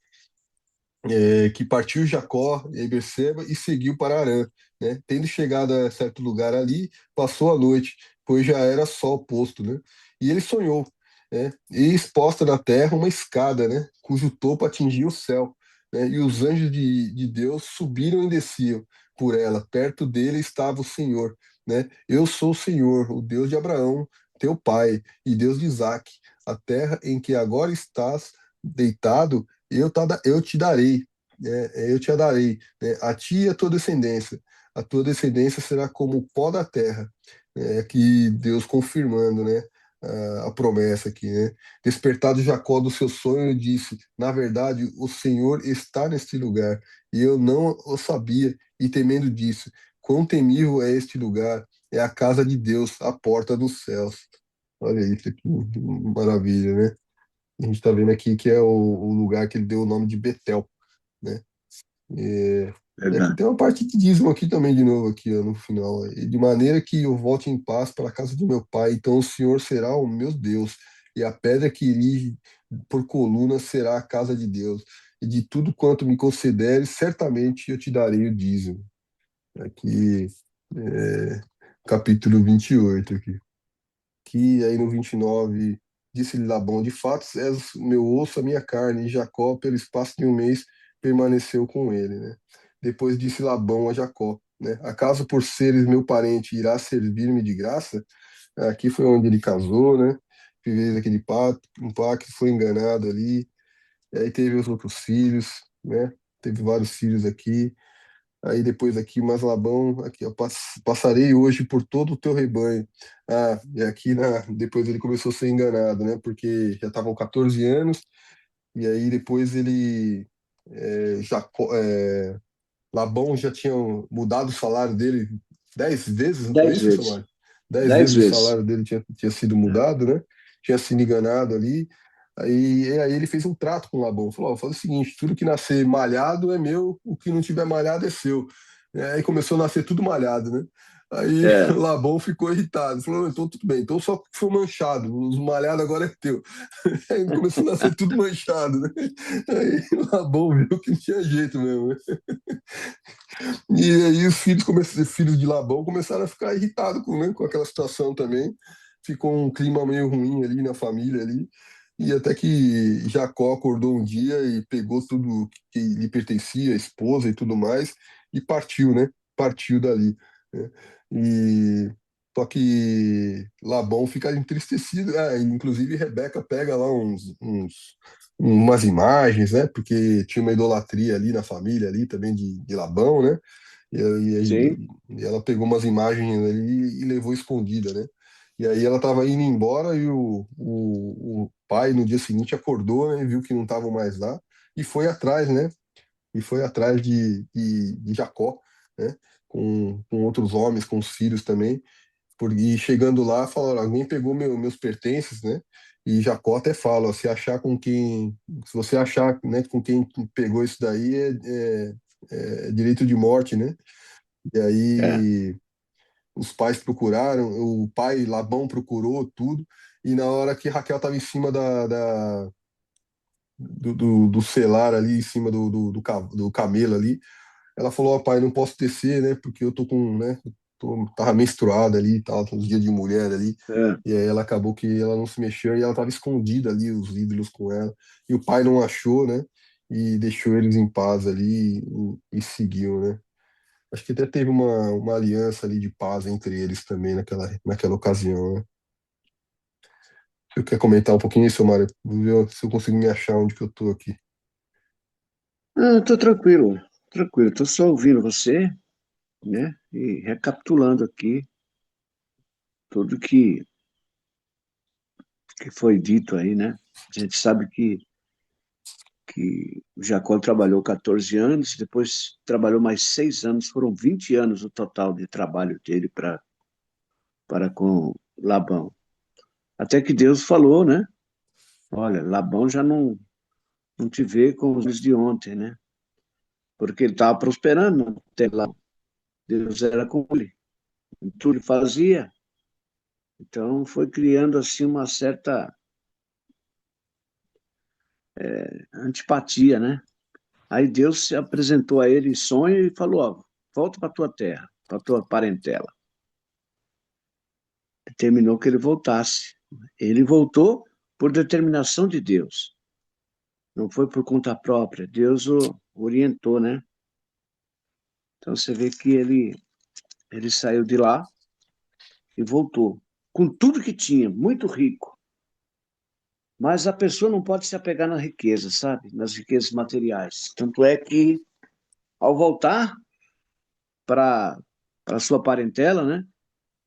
que partiu Jacó em Berseba e seguiu para Harã, né? Tendo chegado a certo lugar ali, passou a noite, pois já era sol posto, né? E ele sonhou, né? E exposta na terra uma escada, né? Cujo topo atingia o céu, né? E os anjos de Deus subiram e desciam por ela. Perto dele estava o Senhor, né? Eu sou o Senhor, o Deus de Abraão, teu pai, e Deus de Isaque. A terra em que agora estás deitado eu te darei, eu te a darei, né, a ti e a tua descendência. A tua descendência será como o pó da terra, né, que Deus confirmando, né, a promessa aqui, né. Despertado Jacó do seu sonho, disse: Na verdade, o Senhor está neste lugar, e eu não o sabia, e temendo disse: Quão temível é este lugar! É a casa de Deus, a porta dos céus. Olha isso aqui, maravilha, né? A gente está vendo aqui que é o lugar que ele deu o nome de Betel, né? E aqui verdade. tem uma parte de dízimo aqui também, de novo, aqui, ó, no final. Ó. E de maneira que eu volte em paz para a casa de meu pai, então o Senhor será o meu Deus, e a pedra que erige por coluna será a casa de Deus. E de tudo quanto me concederes, certamente eu te darei o dízimo. Aqui, é, capítulo 28 aqui. Que aí no 29 disse-lhe Labão: De fato, és meu osso, a minha carne. E Jacó, pelo espaço de um mês, permaneceu com ele, né? Depois disse Labão a Jacó, né? Acaso por seres meu parente irás servir-me de graça? Aqui foi onde ele casou, né? Fez aquele pacto, um pacto, foi enganado ali. E aí teve os outros filhos, né? Teve vários filhos aqui. Aí depois aqui, mais Labão, aqui, ó, passarei hoje por todo o teu rebanho. E aqui depois ele começou a ser enganado, né? Porque já estavam 14 anos, e aí depois ele. Jacó, Labão já tinha mudado o salário dele 10 vezes, não foi 10 isso, vezes. Samuel? Dez 10 vezes o vezes. salário dele tinha sido É. mudado, né? Tinha sido enganado ali. Aí ele fez um trato com Labão. Falou: "Ó, faz o seguinte, tudo que nascer malhado é meu, o que não tiver malhado é seu." Aí começou a nascer tudo malhado, né? Aí É. Labão ficou irritado. Falou: "Então tudo bem, então só que foi manchado, os malhados agora é teu." Aí começou a nascer tudo manchado, né? Aí Labão viu que não tinha jeito mesmo, né? E aí os filhos de Labão começaram a ficar irritados com aquela situação também. Ficou um clima meio ruim ali na família ali. E até que Jacó acordou um dia e pegou tudo que lhe pertencia, a esposa e tudo mais, e partiu, né? Partiu dali, né? E só que Labão fica entristecido. Inclusive Rebeca pega lá umas imagens, né? Porque tinha uma idolatria ali na família ali também de Labão, né? Sim. E ela pegou umas imagens ali e levou escondida, né? E aí ela estava indo embora e o pai no dia seguinte acordou, né? Viu que não estavam mais lá e foi atrás, né? E foi atrás de Jacó, né? Com outros homens, com os filhos também. E chegando lá, falaram: alguém pegou meus pertences, né? E Jacó até fala: ó, se você achar, né, com quem pegou isso daí, é direito de morte, né? E É. aí os pais procuraram, o pai Labão procurou tudo, e na hora que Raquel estava em cima do selar ali, em cima do camelo ali, ela falou: ó, pai, não posso descer, né, porque eu tô com, né, tava menstruada ali, tava uns dias de mulher ali, É. e aí ela acabou que ela não se mexeu e ela tava escondida ali, os ídolos com ela, e o pai não achou, né, e deixou eles em paz ali e seguiu, né. Acho que até teve uma aliança ali de paz entre eles também naquela ocasião, né? Você quer comentar um pouquinho isso, Mário? Vou ver se eu consigo me achar onde que eu tô aqui. Ah, tô tranquilo, tranquilo. Tô só ouvindo você, né? E recapitulando aqui tudo que foi dito aí, né? A gente sabe que o Jacó trabalhou 14 anos, depois trabalhou mais 6 anos, foram 20 anos o total de trabalho dele para com Labão. Até que Deus falou, né? Olha, Labão já não te vê com os olhos de ontem, né? Porque ele estava prosperando até lá. Deus era com ele. Tudo ele fazia. Então foi criando assim uma certa antipatia, né? Aí Deus se apresentou a ele em sonho e falou: ó, volta para tua terra, para tua parentela. Determinou que ele voltasse. Ele voltou por determinação de Deus. Não foi por conta própria. Deus o orientou, né? Então você vê que ele saiu de lá e voltou com tudo que tinha, muito rico. Mas a pessoa não pode se apegar na riqueza, sabe? Nas riquezas materiais. Tanto é que, ao voltar para sua parentela, né?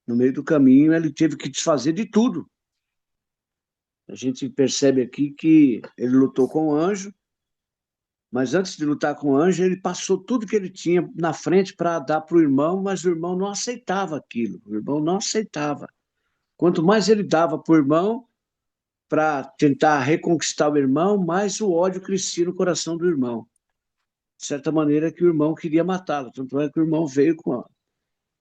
No meio do caminho, ele teve que desfazer de tudo. A gente percebe aqui que ele lutou com o anjo, mas antes de lutar com o anjo, ele passou tudo que ele tinha na frente para dar para o irmão, mas o irmão não aceitava aquilo. O irmão não aceitava. Quanto mais ele dava para o irmão, para tentar reconquistar o irmão, mais o ódio crescia no coração do irmão. De certa maneira que o irmão queria matá-lo. Tanto é que o irmão veio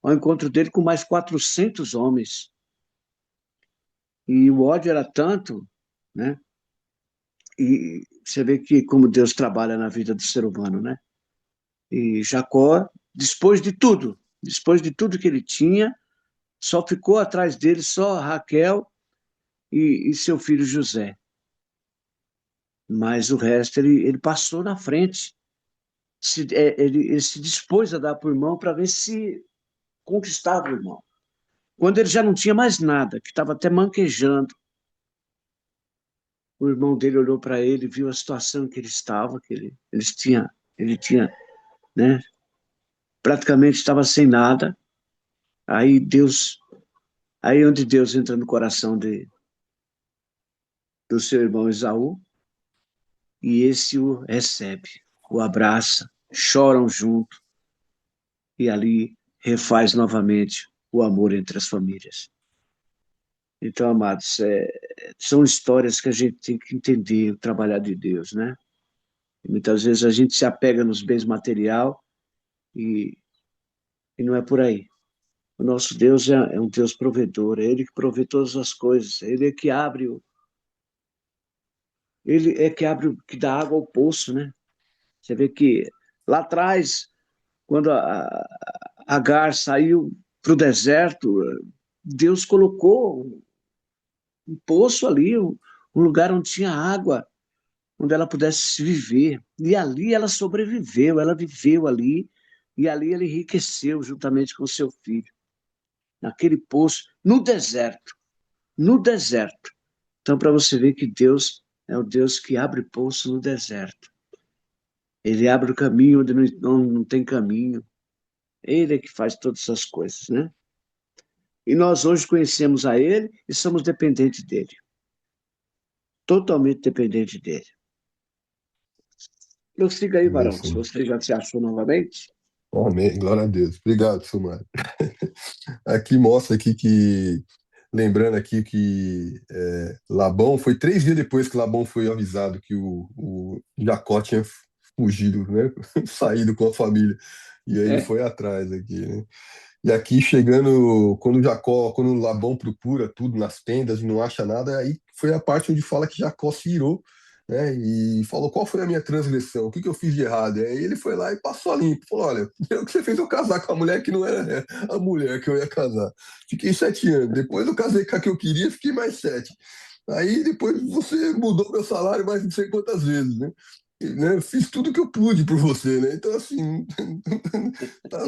ao encontro dele com mais 400 homens. E o ódio era tanto, né? E você vê que como Deus trabalha na vida do ser humano, né? E Jacó, depois de tudo que ele tinha, só ficou atrás dele só Raquel e seu filho José. Mas o resto ele passou na frente. Ele se dispôs a dar para o irmão para ver se conquistava o irmão. Quando ele já não tinha mais nada, que estava até manquejando, o irmão dele olhou para ele, viu a situação em que ele estava, que ele tinha, né, praticamente estava sem nada. Aí Deus, aí onde Deus entra no coração do seu irmão Esaú e esse o recebe. o abraça, choram junto e ali refaz novamente o amor entre as famílias. Então, amados, são histórias que a gente tem que entender o trabalhar de Deus, né? E muitas vezes a gente se apega nos bens material e, e não é por aí. O nosso Deus é um Deus provedor, é Ele que provê todas as coisas, Ele é que abre, Ele é que abre, que dá água ao poço, né? Você vê que lá atrás, quando a Agar saiu para o deserto, Deus colocou um poço ali, um lugar onde tinha água, onde ela pudesse viver. E ali ela sobreviveu, ela viveu ali, e ali ele enriqueceu juntamente com seu filho, naquele poço, no deserto, no deserto. Então, para você ver que Deus é o Deus que abre poço no deserto. Ele abre o caminho onde não tem caminho. Ele é que faz todas essas coisas, né? E nós hoje conhecemos a Ele e somos dependentes dele. Totalmente dependentes dele. Prossiga aí, varão, se Isso. você já se achou novamente. Amém. Glória a Deus. Obrigado, Silmar. Aqui mostra aqui que, lembrando aqui que Labão, foi 3 dias depois que Labão foi avisado que o Jacó tinha fugido, né? Saído com a família. E aí ele É, foi atrás aqui, né? E aqui chegando, quando Labão procura tudo nas tendas e não acha nada, aí foi a parte onde fala que Jacó se irou, né? E falou: qual foi a minha transgressão? O que que eu fiz de errado? Aí ele foi lá e passou a limpo. Falou: olha, o que você fez eu casar com a mulher que não era a mulher que eu ia casar. Fiquei 7 anos. Depois eu casei com a que eu queria, fiquei mais 7. Aí depois você mudou meu salário mais não sei quantas vezes, né? Né? Fiz tudo que eu pude por você, né? Então, assim,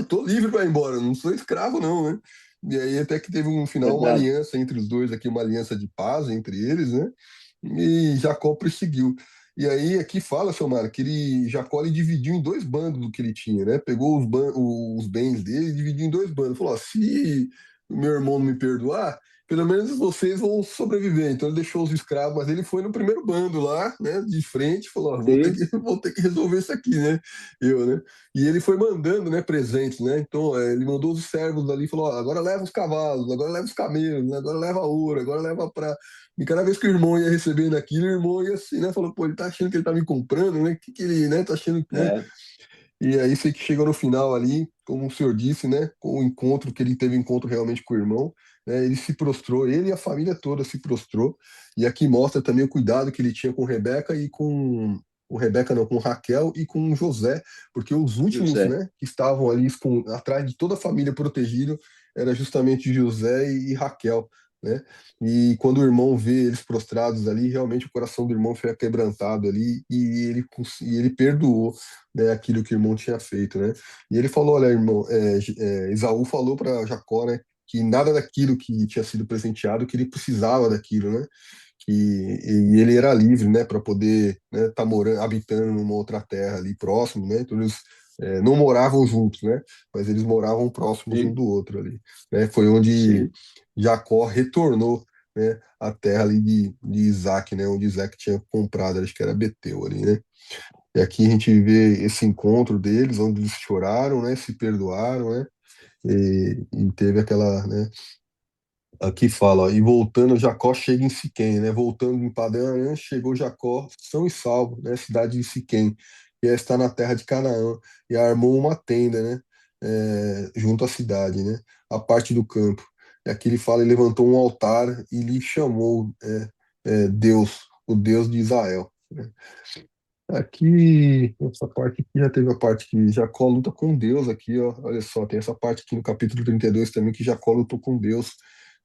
tô livre para ir embora, não sou escravo, não, né? E aí até que teve um final, uma verdade. aliança entre os dois aqui, uma aliança de paz entre eles, né? E Jacó prosseguiu. E aí aqui fala, seu Mário, que Jacó ele dividiu em 2 bandos do que ele tinha, né? Pegou os bens dele e dividiu em 2 bandos. Falou: ó, se o meu irmão não me perdoar, pelo menos vocês vão sobreviver. Então ele deixou os escravos, mas ele foi no primeiro bando lá, né? De frente, falou: ó, vou ter Sim, que, vou ter que resolver isso aqui, né? Eu, né? E ele foi mandando, né, presentes, né? Então, ele mandou os servos ali e falou: ó, agora leva os cavalos, agora leva os camelos, né? Agora leva ouro, agora leva para. E cada vez que o irmão ia recebendo aquilo, o irmão ia assim, né? Falou: pô, ele tá achando que ele tá me comprando, né? Que ele, né? Tá achando, né? é, E aí sei que chegou no final ali, como o senhor disse, né? Com o encontro, que ele teve encontro realmente com o irmão, né? Ele se prostrou, ele e a família toda se prostrou. E aqui mostra também o cuidado que ele tinha com Rebeca e com Rebeca não, com Raquel e com José, porque os últimos, José. né, que estavam ali atrás de toda a família protegido, era justamente José e Raquel, né? E quando o irmão vê eles prostrados ali, realmente o coração do irmão foi quebrantado ali e ele perdoou, né, aquilo que o irmão tinha feito, né? E ele falou: olha, irmão, Esaú falou para Jacó, né, que nada daquilo que tinha sido presenteado, que ele precisava daquilo, né? E ele era livre, né, para poder, né, tá morando, habitando numa outra terra ali próximo, né? Então eles não moravam juntos, né? Mas eles moravam próximos um Sim, do outro ali, né? Foi onde sim. Jacó retornou, né, a terra ali de Isaac, né? Onde Isaac tinha comprado, acho que era Beteu ali, né? E aqui a gente vê esse encontro deles, onde eles choraram, né? Se perdoaram, né? E teve aquela, né? Aqui fala: ó, e voltando, Jacó chega em Siquém, né? Voltando em Padã Arã, chegou Jacó são e salvo, né? Cidade de Siquém, que está na terra de Canaã, e armou uma tenda, né? Junto à cidade, né? A parte do campo. E aqui ele fala: e levantou um altar e lhe chamou Deus, o Deus de Israel, né? Aqui, essa parte aqui já teve a parte que Jacó luta com Deus aqui, ó. Olha só, tem essa parte aqui no capítulo 32 também que Jacó lutou com Deus,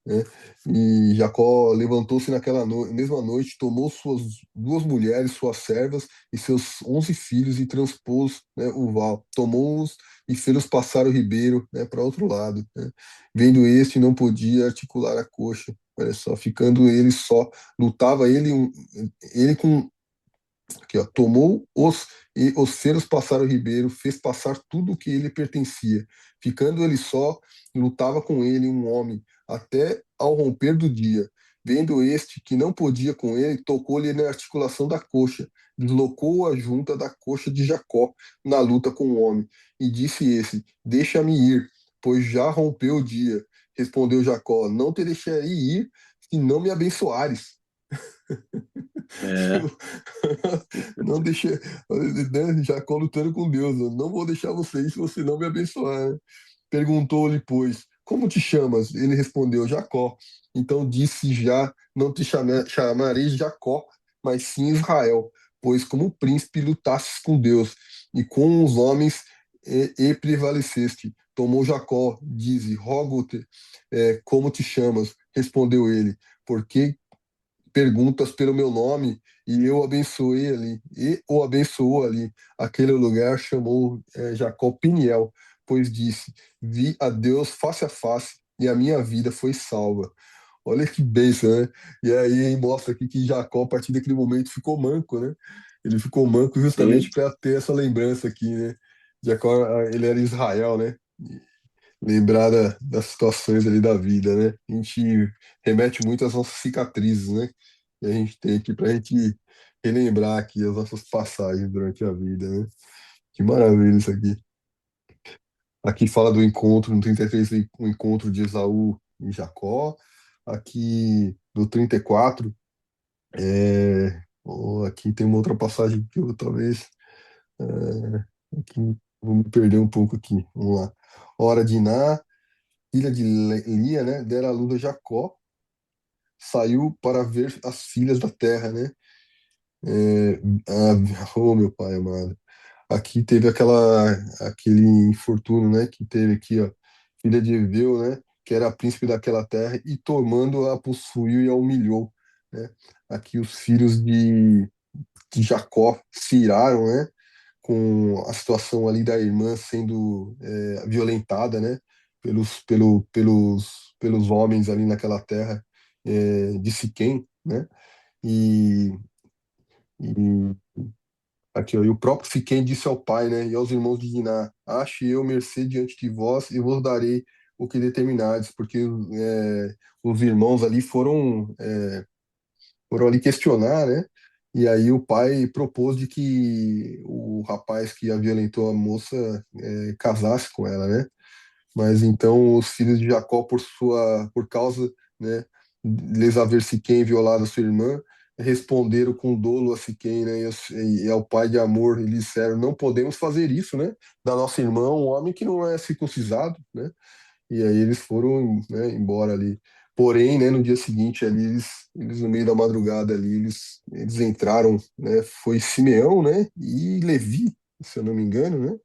né? E Jacó levantou-se naquela mesma noite, tomou suas 2 mulheres, suas servas e seus 11 filhos e transpôs, né, o val. Tomou-os e fez-os passar o ribeiro, né, para outro lado, né? Vendo este, não podia articular a coxa. Olha só, ficando ele só, lutava ele com aqui, ó, tomou e os feros passaram o ribeiro, fez passar tudo o que ele pertencia. Ficando ele só, lutava com ele um homem, até ao romper do dia. vendo este que não podia com ele, tocou-lhe na articulação da coxa, deslocou a junta da coxa de Jacó na luta com o homem. E disse esse: Deixa-me ir, pois já rompeu o dia. Respondeu Jacó: Não te deixarei ir, se não me abençoares. É, Não deixa, né, Jacó lutando com Deus. Eu não vou deixar você ir se você não me abençoar, né? Perguntou-lhe, pois, como te chamas? Ele respondeu, Jacó. Então disse já, não te chamarei Jacó, mas sim Israel, pois como príncipe lutastes com Deus e com os homens e prevaleceste. Tomou Jacó, dize, rogo-te, como te chamas? Respondeu ele, porque perguntas pelo meu nome, e eu abençoei ali, e o abençoou ali. Aquele lugar chamou Jacó Peniel, pois disse: Vi a Deus face a face, e a minha vida foi salva. Olha que bênção, né? E aí mostra aqui que Jacó, a partir daquele momento, ficou manco, né? Ele ficou manco sim, justamente para ter essa lembrança aqui, né? Jacó, ele era Israel, né? Lembrar das situações ali da vida, né? A gente remete muito às nossas cicatrizes, né? E a gente tem aqui para a gente relembrar aqui as nossas passagens durante a vida, né? Que maravilha isso aqui. Aqui fala do encontro, no 33, o encontro de Esaú e Jacó. Aqui no 34, aqui tem uma outra passagem que eu talvez. Aqui, vou me perder um pouco aqui. Vamos lá. Hora de Iná, filha de Lia, né? Dera à luz a Jacó, saiu para ver as filhas da terra, né? Oh, meu pai amado. Aqui teve aquele infortúnio, né? Que teve aqui, ó, filha de Eveu, né? Que era príncipe daquela terra, e tomando-a possuiu e a humilhou, né? Aqui os filhos de Jacó se iraram, né? Com a situação ali da irmã sendo violentada, né? Pelos homens ali naquela terra de Siquém, né? E, e aqui, ó, e o próprio Siquém disse ao pai, né, e aos irmãos de Diná: Ache eu mercê diante de vós e vos darei o que determinades, porque os irmãos ali foram ali questionar, né? E aí o pai propôs de que o rapaz que a violentou a moça casasse com ela, né? Mas então os filhos de Jacó, por causa, né, lhes haver Siquém violado a sua irmã, responderam com dolo a Siquém, né, e ao pai de Amor, e lhe disseram: Não podemos fazer isso, né, da nossa irmã, um homem que não é circuncisado, né? E aí eles foram, né, embora ali. Porém, né, no dia seguinte ali, eles no meio da madrugada ali, eles entraram, né, foi Simeão, né, e Levi, se eu não me engano, né,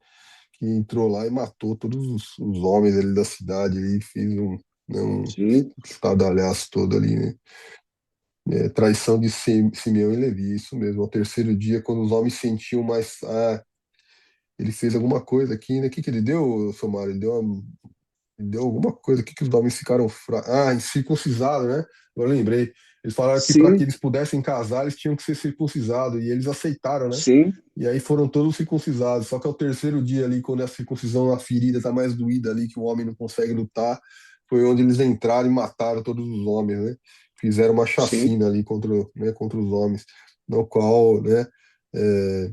que entrou lá e matou todos os homens ali da cidade ali, fez um sim, estadalhaço todo ali, né. Traição de Simeão e Levi, isso mesmo. Ao terceiro dia, quando os homens sentiam mais, ele fez alguma coisa aqui, né, o que que ele deu, Somário? Deu alguma coisa aqui que os homens ficaram incircuncisados, né? Agora eu lembrei. Eles falaram que para que sim, eles pudessem casar, eles tinham que ser circuncidados, e eles aceitaram, né? sim, E aí foram todos circuncidados. Só que ao terceiro dia ali, quando a circuncisão, a ferida tá mais doída ali, que o homem não consegue lutar, foi onde eles entraram e mataram todos os homens, né? Fizeram uma sim, chacina ali contra os homens, no qual, né, é,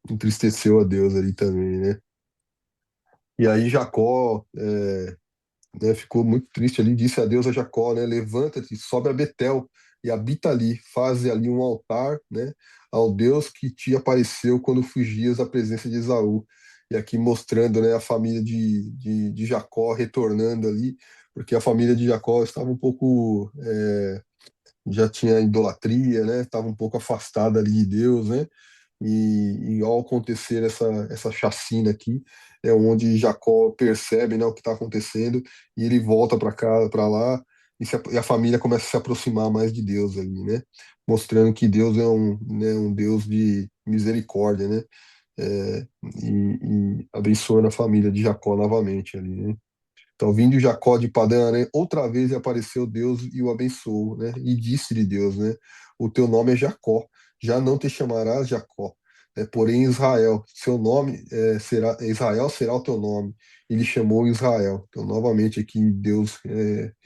entristeceu a Deus ali também, né? E aí Jacó né, ficou muito triste ali, disse a Deus a Jacó, né, levanta-te, sobe a Betel e habita ali, faze ali um altar, né, ao Deus que te apareceu quando fugias da presença de Esaú. E aqui mostrando, né, a família de Jacó retornando ali, porque a família de Jacó estava um pouco, já tinha idolatria, né, estava um pouco afastada ali de Deus, né, e ao acontecer essa chacina aqui, é onde Jacó percebe, né, o que está acontecendo, e ele volta para cá, para lá, e a família começa a se aproximar mais de Deus ali, né? Mostrando que Deus é um Deus de misericórdia, né? É, e abençoando a família de Jacó novamente ali, né? Então, vindo Jacó de Padã Arã, outra vez apareceu Deus e o abençoou, né? E disse-lhe Deus, né? O teu nome é Jacó, já não te chamarás Jacó, né? Porém Israel, seu nome Israel será o teu nome. Ele chamou Israel. Então, novamente aqui Deus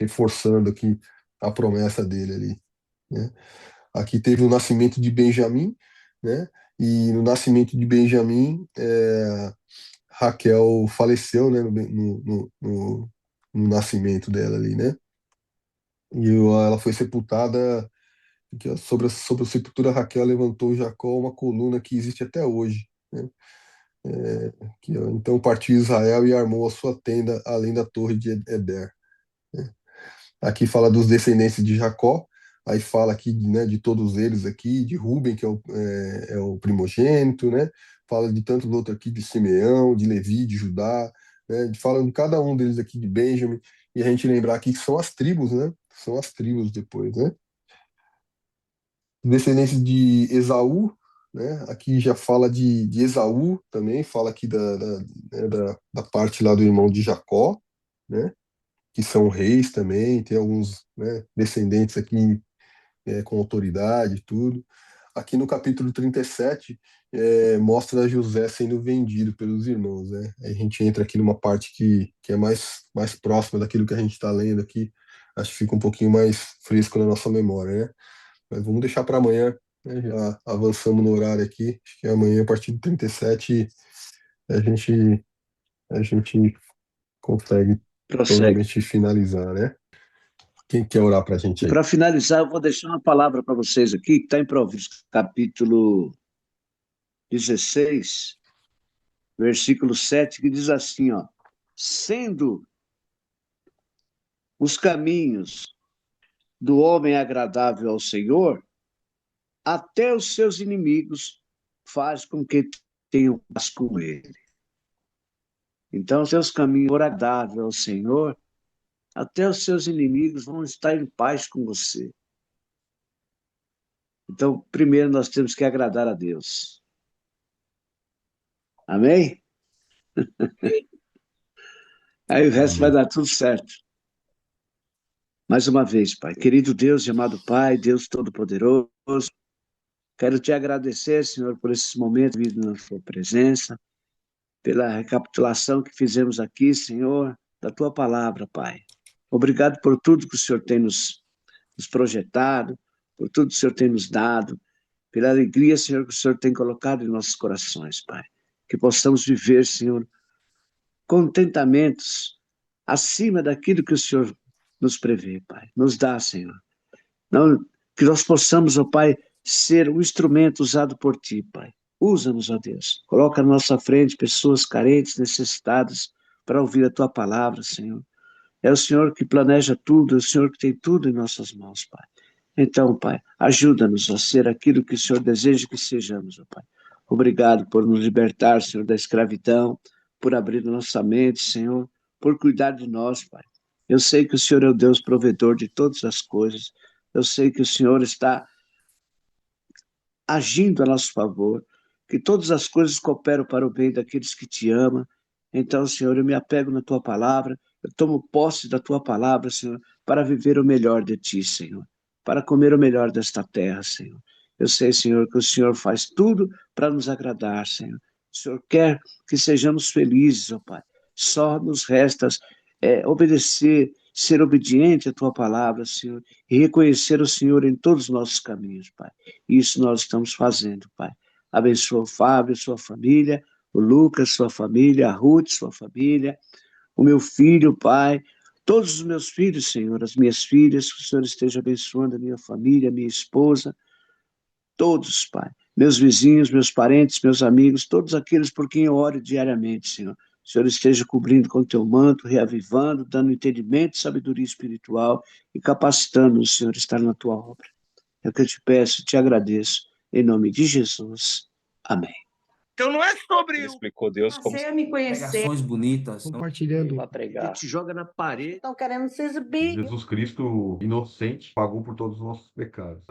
reforçando aqui a promessa dele ali, né? Aqui teve o nascimento de Benjamim, né? E no nascimento de Benjamim, Raquel faleceu, né? No nascimento dela ali, né? E ela foi sepultada, que sobre a sepultura Raquel levantou Jacó uma coluna que existe até hoje, né? Então partiu Israel e armou a sua tenda além da torre de Eder, né? Aqui fala dos descendentes de Jacó, aí fala aqui, né, de todos eles aqui, de Ruben, que é o primogênito, né? Fala de tantos outros aqui, de Simeão, de Levi, de Judá, né? Fala de cada um deles aqui, de Benjamim, e a gente lembrar aqui que são as tribos, né? São as tribos depois, né? Descendentes de Esaú, né? Aqui já fala de Esaú também, fala aqui né, da parte lá do irmão de Jacó, né? Que são reis também, tem alguns, né, descendentes aqui com autoridade e tudo. Aqui no capítulo 37, mostra José sendo vendido pelos irmãos, né? Aí a gente entra aqui numa parte que é mais próxima daquilo que a gente está lendo aqui, acho que fica um pouquinho mais fresco na nossa memória, né? Mas vamos deixar para amanhã, né? Já avançamos no horário aqui, acho que amanhã, a partir do 37, a gente, a gente consegue Prossegue. provavelmente finalizar, né? Quem quer orar para a gente E aí? para finalizar, eu vou deixar uma palavra para vocês aqui, que está em Provérbios, capítulo 16, versículo 7, que diz assim, ó, sendo os caminhos do homem agradável ao Senhor, até os seus inimigos faz com que tenham paz com ele. Então, seus caminhos agradáveis ao Senhor, até os seus inimigos vão estar em paz com você. Então, primeiro nós temos que agradar a Deus. Amém? Aí o resto vai Amém. dar tudo certo. Mais uma vez, Pai, querido Deus e amado Pai, Deus Todo-Poderoso, quero te agradecer, Senhor, por esses momentos vividos na sua presença, pela recapitulação que fizemos aqui, Senhor, da tua palavra, Pai. Obrigado por tudo que o Senhor tem nos projetado, por tudo que o Senhor tem nos dado, pela alegria, Senhor, que o Senhor tem colocado em nossos corações, Pai. Que possamos viver, Senhor, contentamentos acima daquilo que o Senhor nos prevê, Pai. Nos dá, Senhor. Não, que nós possamos, ó Pai, ser um instrumento usado por Ti, Pai. Usa-nos, ó Deus. Coloca na nossa frente pessoas carentes, necessitadas, para ouvir a Tua palavra, Senhor. É o Senhor que planeja tudo, é o Senhor que tem tudo em nossas mãos, Pai. Então, Pai, ajuda-nos a ser aquilo que o Senhor deseja que sejamos, ó Pai. Obrigado por nos libertar, Senhor, da escravidão, por abrir nossa mente, Senhor, por cuidar de nós, Pai. Eu sei que o Senhor é o Deus provedor de todas as coisas. Eu sei que o Senhor está agindo a nosso favor, que todas as coisas cooperam para o bem daqueles que te amam. Então, Senhor, eu me apego na tua palavra, eu tomo posse da tua palavra, Senhor, para viver o melhor de ti, Senhor, para comer o melhor desta terra, Senhor. Eu sei, Senhor, que o Senhor faz tudo para nos agradar, Senhor. O Senhor quer que sejamos felizes, ó Pai. Só nos resta obedecer, ser obediente à tua palavra, Senhor, e reconhecer o Senhor em todos os nossos caminhos, Pai. Isso nós estamos fazendo, Pai. Abençoa o Fábio, sua família, o Lucas, sua família, a Ruth, sua família, o meu filho, Pai, todos os meus filhos, Senhor, as minhas filhas, que o Senhor esteja abençoando a minha família, a minha esposa, todos, Pai. Meus vizinhos, meus parentes, meus amigos, todos aqueles por quem eu oro diariamente, Senhor. O Senhor esteja cobrindo com teu manto, reavivando, dando entendimento e sabedoria espiritual e capacitando o Senhor a estar na tua obra. É o que eu te peço, te agradeço, em nome de Jesus. Amém. Então não é sobre Ele explicou Deus como Passei a me conhecer. pregações bonitas. compartilhando. Para pregar. Te joga na parede. Estão querendo se exibir. Jesus Cristo, inocente, pagou por todos os nossos pecados.